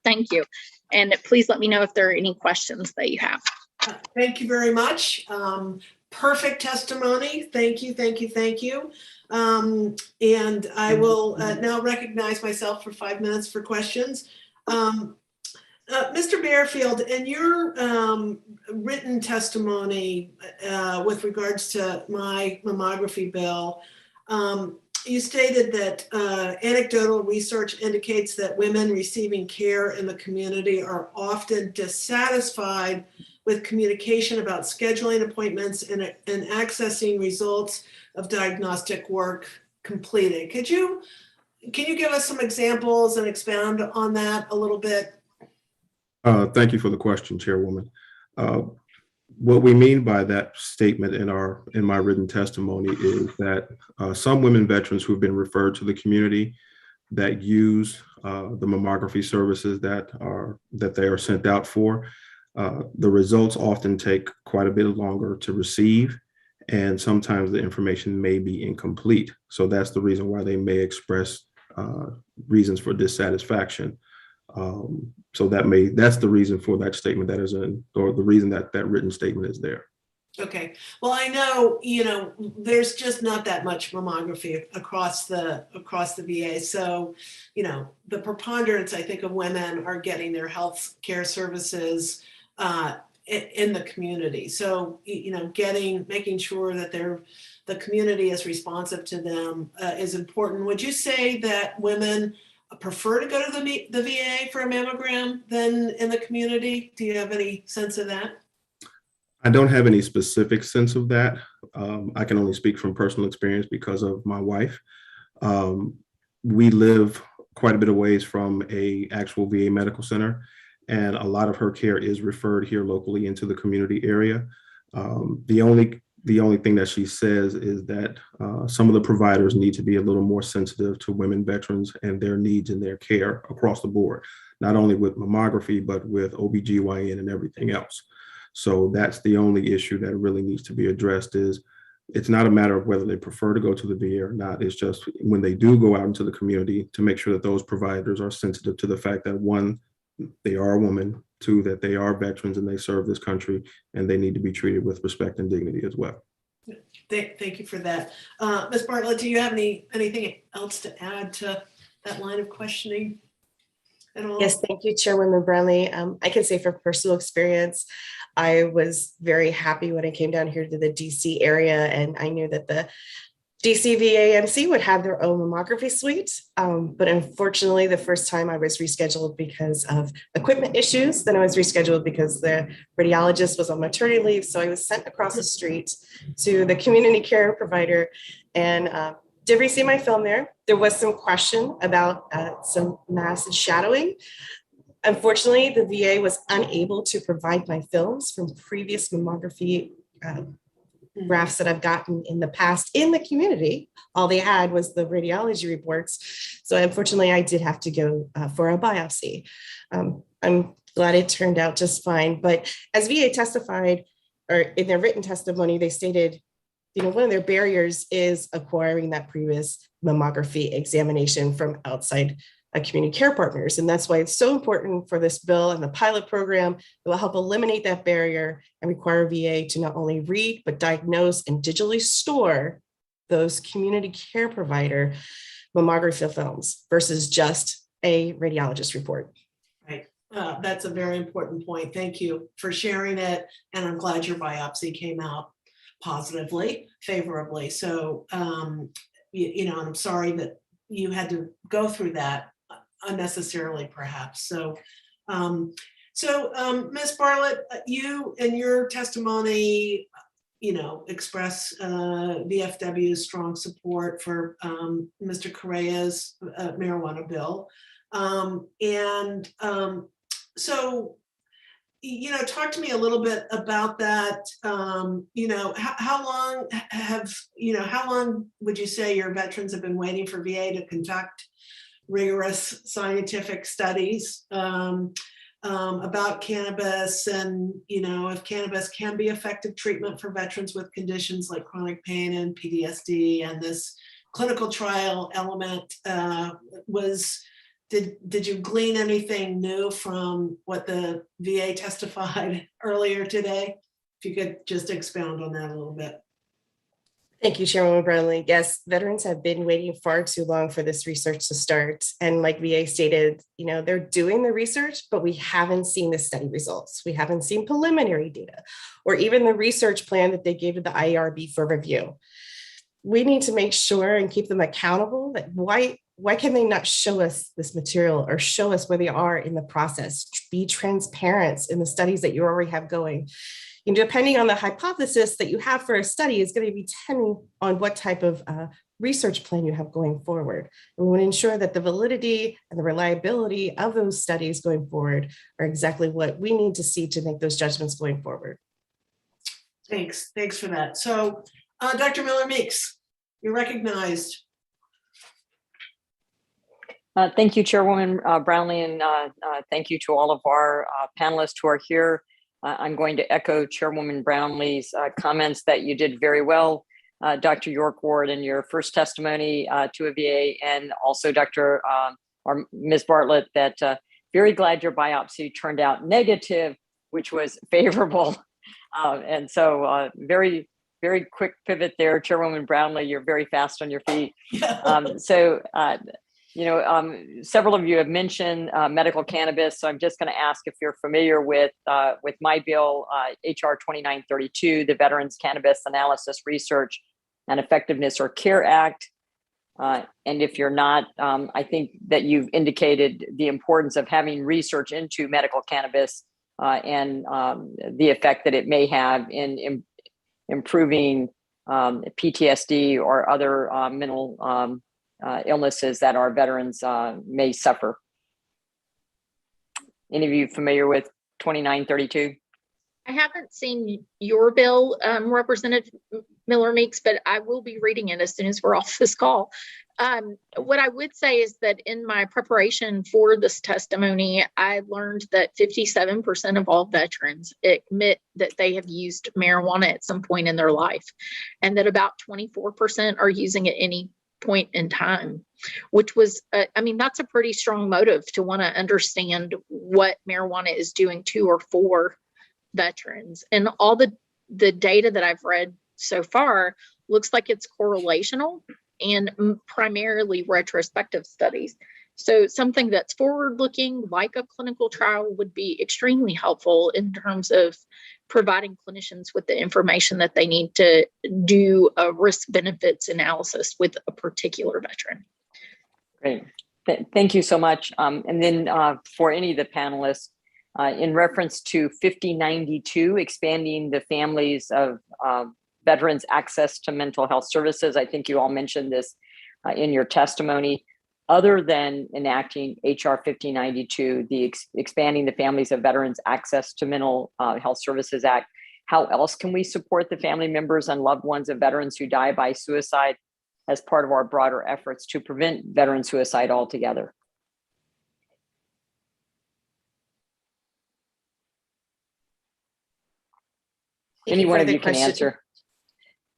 Thank you. And please let me know if there are any questions that you have. Thank you very much. Perfect testimony. Thank you, thank you, thank you. And I will now recognize myself for 5 minutes for questions. Mr. Bearfield, in your written testimony with regards to my mammography bill, you stated that anecdotal research indicates that women receiving care in the community are often dissatisfied with communication about scheduling appointments and accessing results of diagnostic work completed. Can you give us some examples and expound on that a little bit? Thank you for the question, Chairwoman. What we mean by that statement in my written testimony is that some women veterans who have been referred to the community that use the mammography services that they are sent out for. The results often take quite a bit longer to receive, and sometimes the information may be incomplete. So that's the reason why they may express reasons for dissatisfaction. So that's the reason for that statement that is in, or the reason that that written statement is there. Okay. Well, I know, there's just not that much mammography across the VA. So, the preponderance, I think, of women are getting their health care services in the community. So, making sure that the community is responsive to them is important. Would you say that women prefer to go to the VA for a mammogram than in the community? Do you have any sense of that? I don't have any specific sense of that. I can only speak from personal experience because of my wife. We live quite a bit of ways from a actual VA medical center, and a lot of her care is referred here locally into the community area. The only thing that she says is that some of the providers need to be a little more sensitive to women veterans and their needs in their care across the board, not only with mammography, but with OBGYN and everything else. So that's the only issue that really needs to be addressed. Is it's not a matter of whether they prefer to go to the VA or not. It's just when they do go out into the community, to make sure that those providers are sensitive to the fact that, one, they are a woman, two, that they are veterans and they serve this country, and they need to be treated with respect and dignity as well. Thank you for that. Ms. Bartlett, do you have anything else to add to that line of questioning at all? Yes, thank you, Chairwoman Brownlee. I can say from personal experience, I was very happy when I came down here to the DC area, and I knew that the DC VAMC would have their own mammography suite. But unfortunately, the first time I was rescheduled because of equipment issues, then I was rescheduled because the radiologist was on maternity leave. So I was sent across the street to the community care provider and did receive my film there. There was some question about some mass shadowing. Unfortunately, the VA was unable to provide my films from previous mammography graphs that I've gotten in the past in the community. All they had was the radiology reports. So unfortunately, I did have to go for a biopsy. I'm glad it turned out just fine. But as VA testified, or in their written testimony, they stated, one of their barriers is acquiring that previous mammography examination from outside community care partners. And that's why it's so important for this bill and the pilot program that will help eliminate that barrier and require VA to not only read, but diagnose and digitally store those community care provider mammography films versus just a radiologist report. Right. That's a very important point. Thank you for sharing it. And I'm glad your biopsy came out positively, favorably. So, I'm sorry that you had to go through that unnecessarily, perhaps. So, Ms. Bartlett, you in your testimony, express VFW's strong support for Mr. Correa's marijuana bill. Talk to me a little bit about that. How long would you say your veterans have been waiting for VA to conduct rigorous scientific studies about cannabis, and if cannabis can be effective treatment for veterans with conditions like chronic pain and PTSD, and this clinical trial element did you glean anything new from what the VA testified earlier today? If you could just expound on that a little bit. Thank you, Chairwoman Brownlee. Yes, veterans have been waiting far too long for this research to start. And like VA stated, they're doing the research, but we haven't seen the study results. We haven't seen preliminary data or even the research plan that they gave to the IRB for review. We need to make sure and keep them accountable that why can they not show us this material or show us where they are in the process? Be transparent in the studies that you already have going. Depending on the hypothesis that you have for a study is going to be depending on what type of research plan you have going forward. And we want to ensure that the validity and the reliability of those studies going forward are exactly what we need to see to make those judgments going forward. Thanks for that. So Dr. Miller-Meeks, you're recognized. Thank you, Chairwoman Brownlee, and thank you to all of our panelists who are here. I'm going to echo Chairwoman Brownlee's comments that you did very well, Dr. York Ward, in your first testimony to a VA, and also Dr. or Ms. Bartlett, that very glad your biopsy turned out negative, which was favorable. And so very, very quick pivot there. Chairwoman Brownlee, you're very fast on your feet. Several of you have mentioned medical cannabis, so I'm just going to ask if you're familiar with my bill, HR 2932, the Veterans Cannabis Analysis, Research, and Effectiveness or CARE Act. And if you're not, I think that you've indicated the importance of having research into medical cannabis and the effect that it may have in improving PTSD or other mental illnesses that our veterans may suffer. Any of you familiar with 2932? I haven't seen your bill, Representative Miller Meeks, but I will be reading it as soon as we're off this call. What I would say is that in my preparation for this testimony, I learned that 57% of all veterans admit that they have used marijuana at some point in their life, and that about 24% are using it any point in time, which was, that's a pretty strong motive to want to understand what marijuana is doing to or for veterans. And all the data that I've read so far looks like it's correlational and primarily retrospective studies. So something that's forward-looking, like a clinical trial, would be extremely helpful in terms of providing clinicians with the information that they need to do a risk-benefits analysis with a particular veteran. Great. Thank you so much. And then for any of the panelists, in reference to 5092, expanding the families of veterans' access to mental health services, I think you all mentioned this in your testimony. Other than enacting HR 5092, the expanding the families of veterans' access to mental health services act, how else can we support the family members and loved ones of veterans who die by suicide as part of our broader efforts to prevent veteran suicide altogether? Any one of you can answer.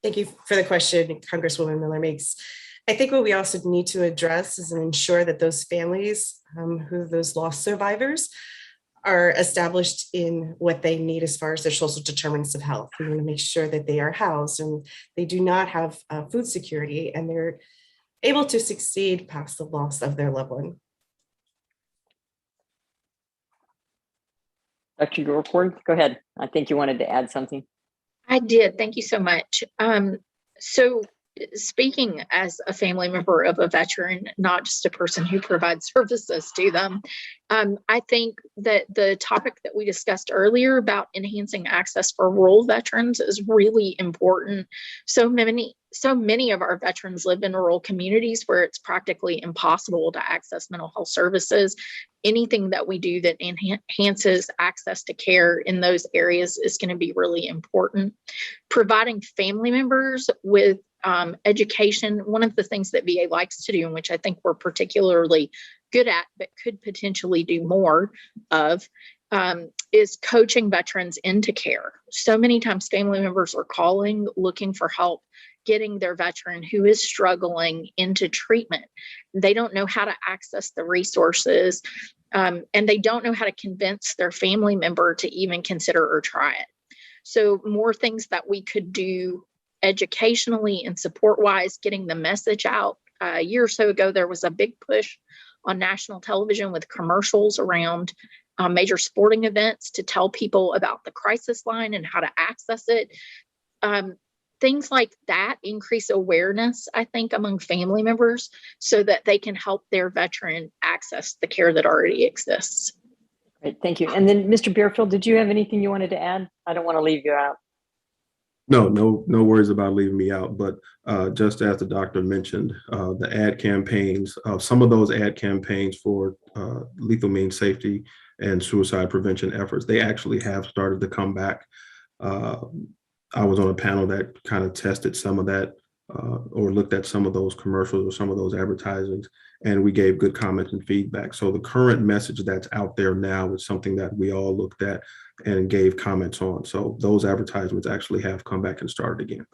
Thank you for the question, Congresswoman Miller Meeks. I think what we also need to address is and ensure that those families, those lost survivors, are established in what they need as far as their social determinants of health. We want to make sure that they are housed and they do not have food security and they're able to succeed past the loss of their loved one. Dr. Gorford, go ahead. I think you wanted to add something. I did. Thank you so much. So speaking as a family member of a veteran, not just a person who provides services to them, I think that the topic that we discussed earlier about enhancing access for rural veterans is really important. So many of our veterans live in rural communities where it's practically impossible to access mental health services. Anything that we do that enhances access to care in those areas is going to be really important. Providing family members with education, one of the things that VA likes to do, and which I think we're particularly good at, but could potentially do more of, is coaching veterans into care. So many times family members are calling, looking for help, getting their veteran who is struggling into treatment. They don't know how to access the resources, and they don't know how to convince their family member to even consider or try it. So more things that we could do educationally and support-wise, getting the message out. A year or so ago, there was a big push on national television with commercials around major sporting events to tell people about the crisis line and how to access it. Things like that increase awareness, I think, among family members so that they can help their veteran access the care that already exists. Great, thank you. And then Mr. Beerfield, did you have anything you wanted to add? I don't want to leave you out. No worries about leaving me out. But just as the doctor mentioned, the ad campaigns, some of those ad campaigns for lethal means safety and suicide prevention efforts, they actually have started to come back. I was on a panel that kind of tested some of that or looked at some of those commercials or some of those advertisements, and we gave good comments and feedback. So the current message that's out there now is something that we all looked at and gave comments on. So those advertisements actually have come back and started again.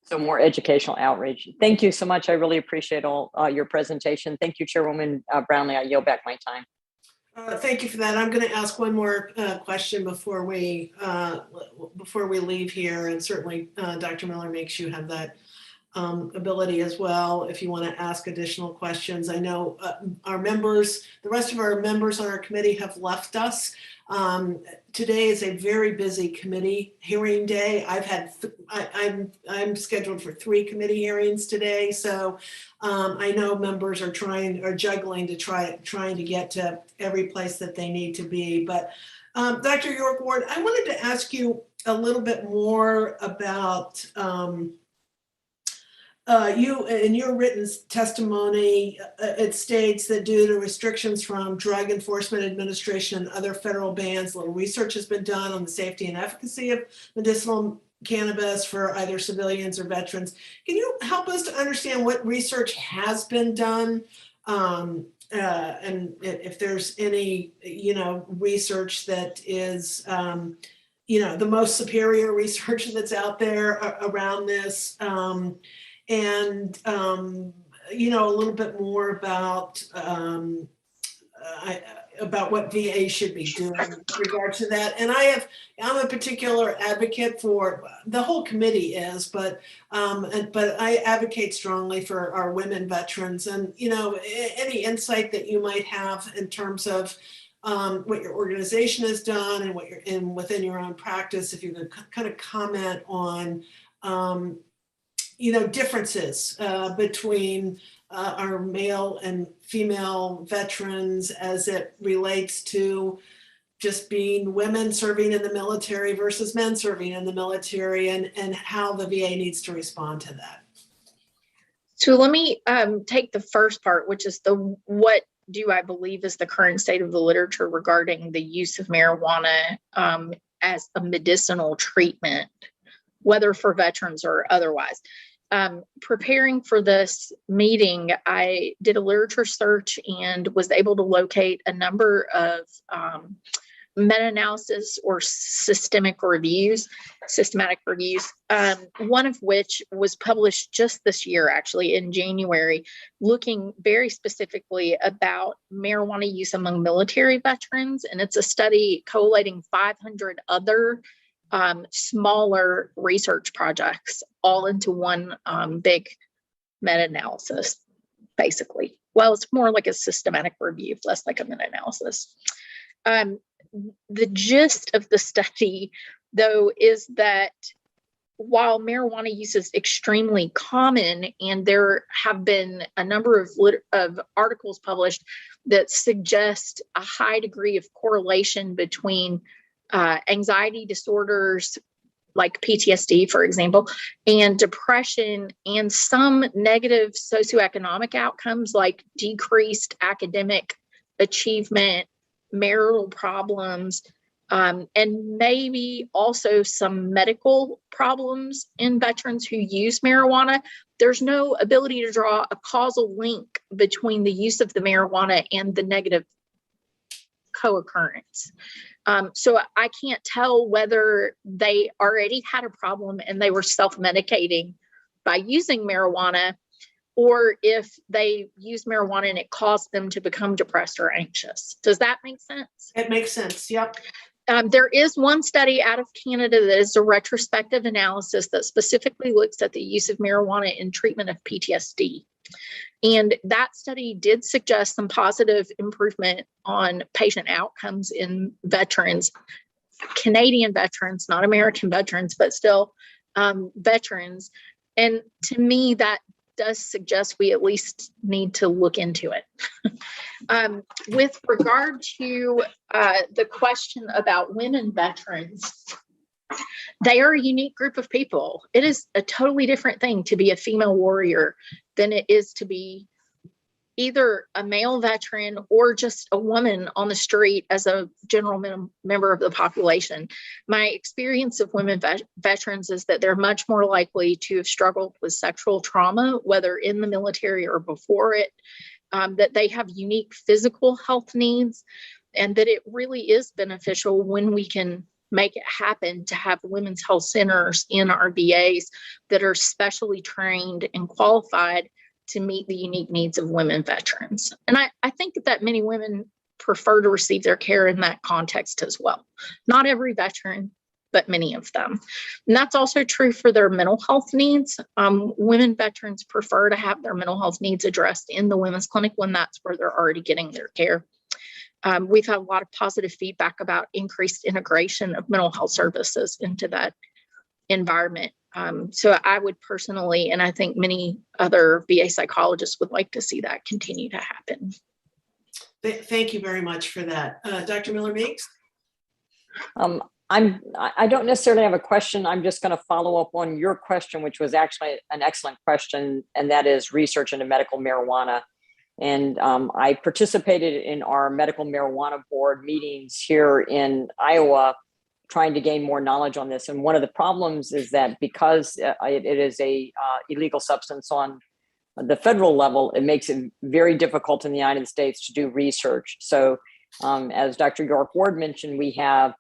So more educational outreach. Thank you so much. I really appreciate all your presentation. Thank you, Chairwoman Brownlee. I yield back my time. Thank you for that. I'm going to ask one more question before we leave here, and certainly Dr. Miller makes you have that ability as well if you want to ask additional questions. I know our members, the rest of our members on our committee have left us. Today is a very busy committee hearing day. I'm scheduled for 3 committee hearings today, so I know members are juggling to trying to get to every place that they need to be. But Dr. York Ward, I wanted to ask you a little bit more about you, in your written testimony, it states that due to restrictions from Drug Enforcement Administration and other federal bans, little research has been done on the safety and efficacy of medicinal cannabis for either civilians or veterans. Can you help us to understand what research has been done, and if there's any, research that is, the most superior research that's out there around this? And a little bit more about what VA should be doing with regard to that. And I'm a particular advocate for, the whole committee is, but I advocate strongly for our women veterans. And any insight that you might have in terms of what your organization has done and what you're in within your own practice, if you could kind of comment on differences between our male and female veterans as it relates to just being women serving in the military versus men serving in the military, and how the VA needs to respond to that. So let me take the first part, which is what do I believe is the current state of the literature regarding the use of marijuana as a medicinal treatment, whether for veterans or otherwise. Preparing for this meeting, I did a literature search and was able to locate a number of meta-analysis or systematic reviews, one of which was published just this year, actually in January, looking very specifically about marijuana use among military veterans. And it's a study collating 500 other smaller research projects all into one big meta-analysis, basically. Well, it's more like a systematic review, less like a meta-analysis. The gist of the study, though, is that while marijuana use is extremely common, and there have been a number of articles published that suggest a high degree of correlation between anxiety disorders like PTSD, for example, and depression, and some negative socioeconomic outcomes like decreased academic achievement, marital problems, and maybe also some medical problems in veterans who use marijuana. There's no ability to draw a causal link between the use of the marijuana and the negative co-occurrence. So I can't tell whether they already had a problem and they were self-medicating by using marijuana, or if they use marijuana and it caused them to become depressed or anxious. Does that make sense? It makes sense. Yep. There is one study out of Canada that is a retrospective analysis that specifically looks at the use of marijuana in treatment of PTSD. And that study did suggest some positive improvement on patient outcomes in veterans, Canadian veterans, not American veterans, but still veterans. And to me, that does suggest we at least need to look into it. With regard to the question about women veterans, they are a unique group of people. It is a totally different thing to be a female warrior than it is to be either a male veteran or just a woman on the street as a general member of the population. My experience of women veterans is that they're much more likely to have struggled with sexual trauma, whether in the military or before it, that they have unique physical health needs, and that it really is beneficial when we can make it happen to have women's health centers in our VAs that are specially trained and qualified to meet the unique needs of women veterans. And I think that many women prefer to receive their care in that context as well. Not every veteran, but many of them. And that's also true for their mental health needs. Women veterans prefer to have their mental health needs addressed in the women's clinic when that's where they're already getting their care. We've had a lot of positive feedback about increased integration of mental health services into that environment. So I would personally, and I think many other VA psychologists would like to see that continue to happen. Thank you very much for that. Dr. Miller-Meeks? I don't necessarily have a question. I'm just going to follow up on your question, which was actually an excellent question, and that is research into medical marijuana. And I participated in our medical marijuana board meetings here in Iowa, trying to gain more knowledge on this. And one of the problems is that because it is a illegal substance on the federal level, it makes it very difficult in the United States to do research. So as Dr. York Ward mentioned, we have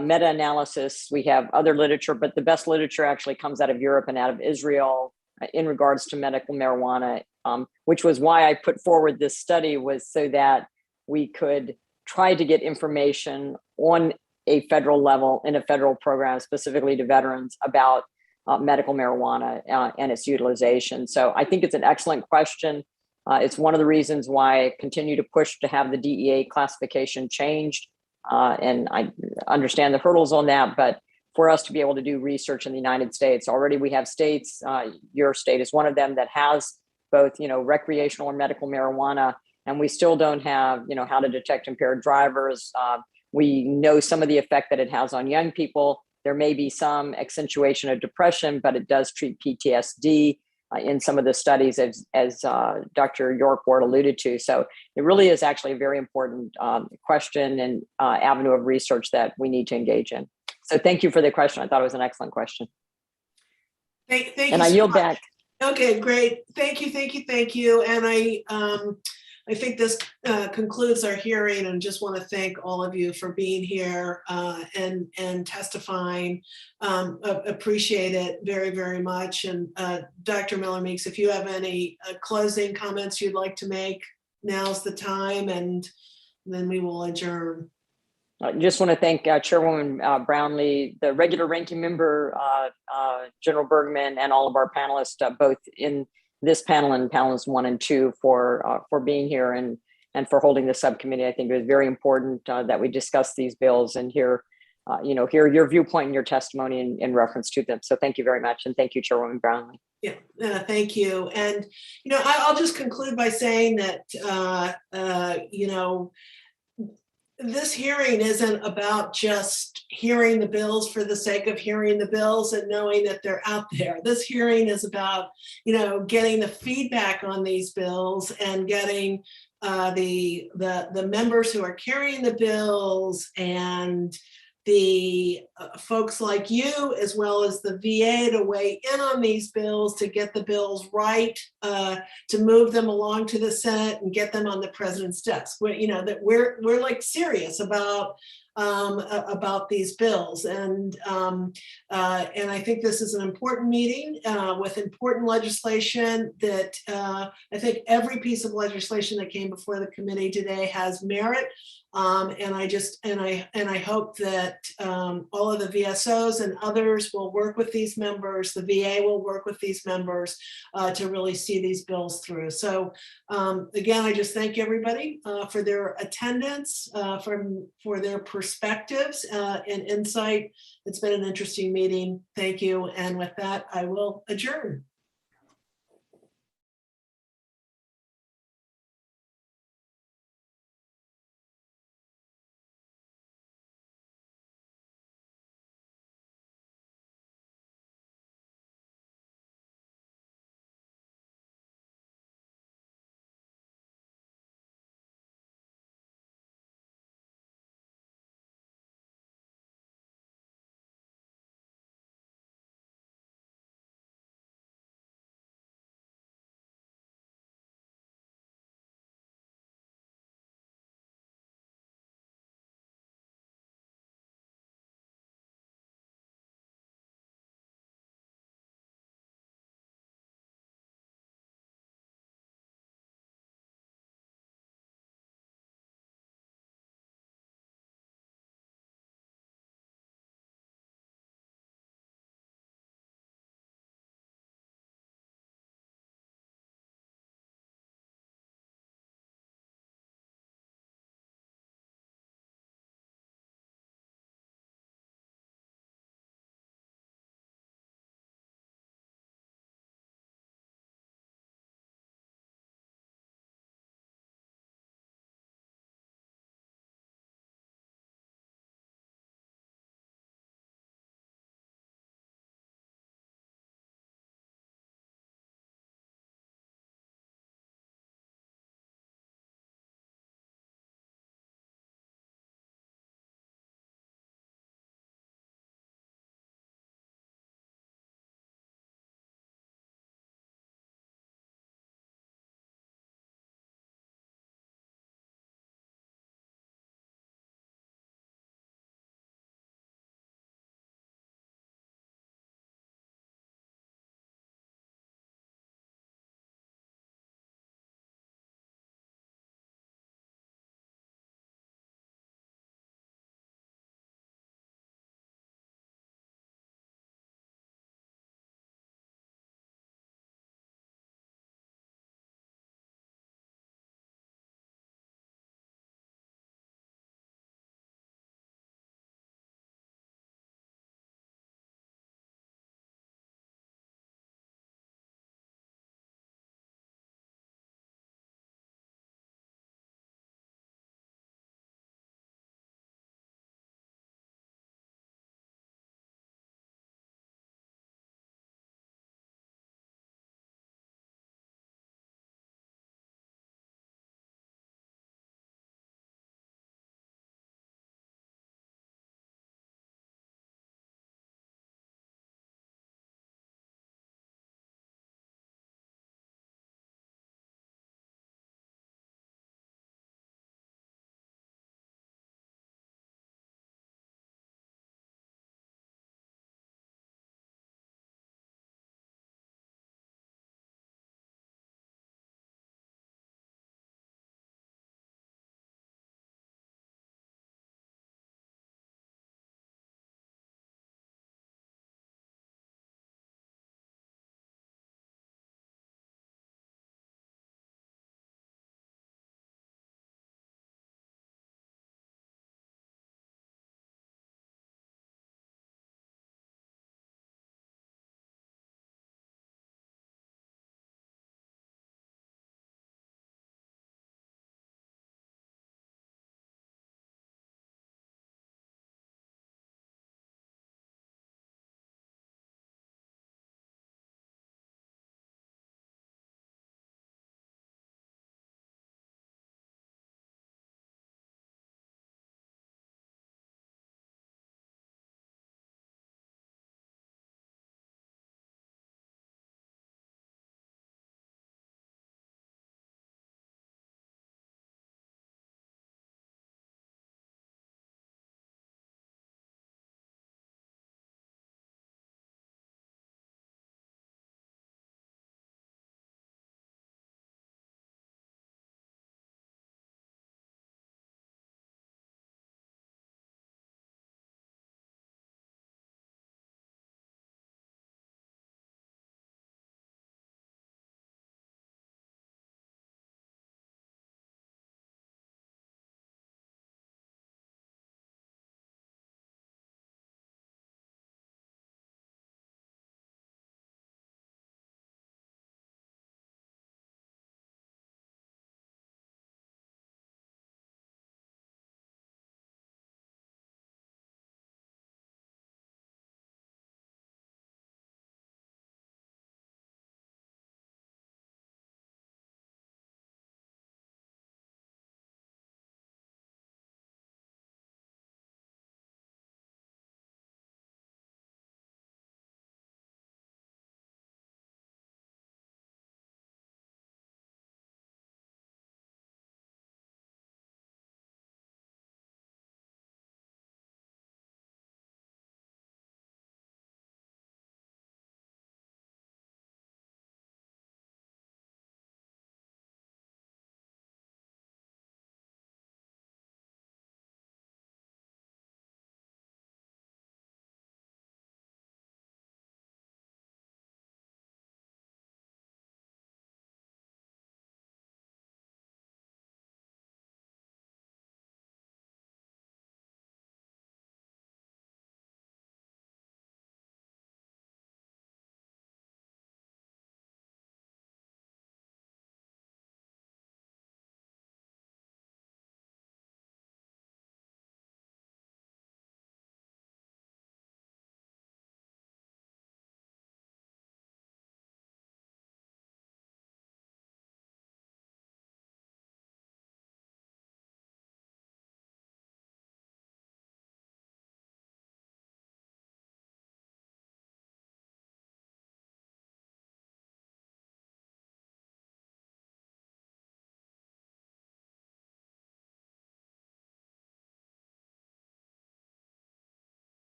meta-analysis, we have other literature, but the best literature actually comes out of Europe and out of Israel in regards to medical marijuana, which was why I put forward this study, was so that we could try to get information on a federal level in a federal program specifically to veterans about medical marijuana and its utilization. So I think it's an excellent question. It's one of the reasons why I continue to push to have the DEA classification changed. And I understand the hurdles on that, but for us to be able to do research in the United States, already we have states, your state is one of them, that has both, recreational or medical marijuana, and we still don't have, how to detect impaired drivers. We know some of the effect that it has on young people. There may be some accentuation of depression, but it does treat PTSD in some of the studies, as Dr. York Ward alluded to. So it really is actually a very important question and avenue of research that we need to engage in. So thank you for the question. I thought it was an excellent question. Thank you and I so yield much. back. Okay, great. Thank you. And I think this concludes our hearing, and just want to thank all of you for being here and testifying. Appreciate it very, very much. And Dr. Miller-Meeks, if you have any closing comments you'd like to make, now's the time, and then we will adjourn. I just want to thank Chairwoman Brownlee, the regular ranking member, General Bergman, and all of our panelists, both in this panel and panels 1 and 2, for being here and for holding the subcommittee. I think it was very important that we discuss these bills and hear your viewpoint and your testimony in reference to them. So thank you very much, and thank you, Chairwoman Brownlee. Yeah, thank you. And I'll just conclude by saying that this hearing isn't about just hearing the bills for the sake of hearing the bills and knowing that they're out there. This hearing is about, getting the feedback on these bills and getting the members who are carrying the bills and the folks like you, as well as the VA, to weigh in on these bills, to get the bills right, to move them along to the Senate and get them on the president's desk. That we're like serious about these bills, and I think this is an important meeting with important legislation that I think every piece of legislation that came before the committee today has merit. And I hope that all of the VSOs and others will work with these members, the VA will work with these members to really see these bills through. So again, I just thank everybody for their attendance, for their perspectives and insight. It's been an interesting meeting. Thank you. And with that, I will adjourn.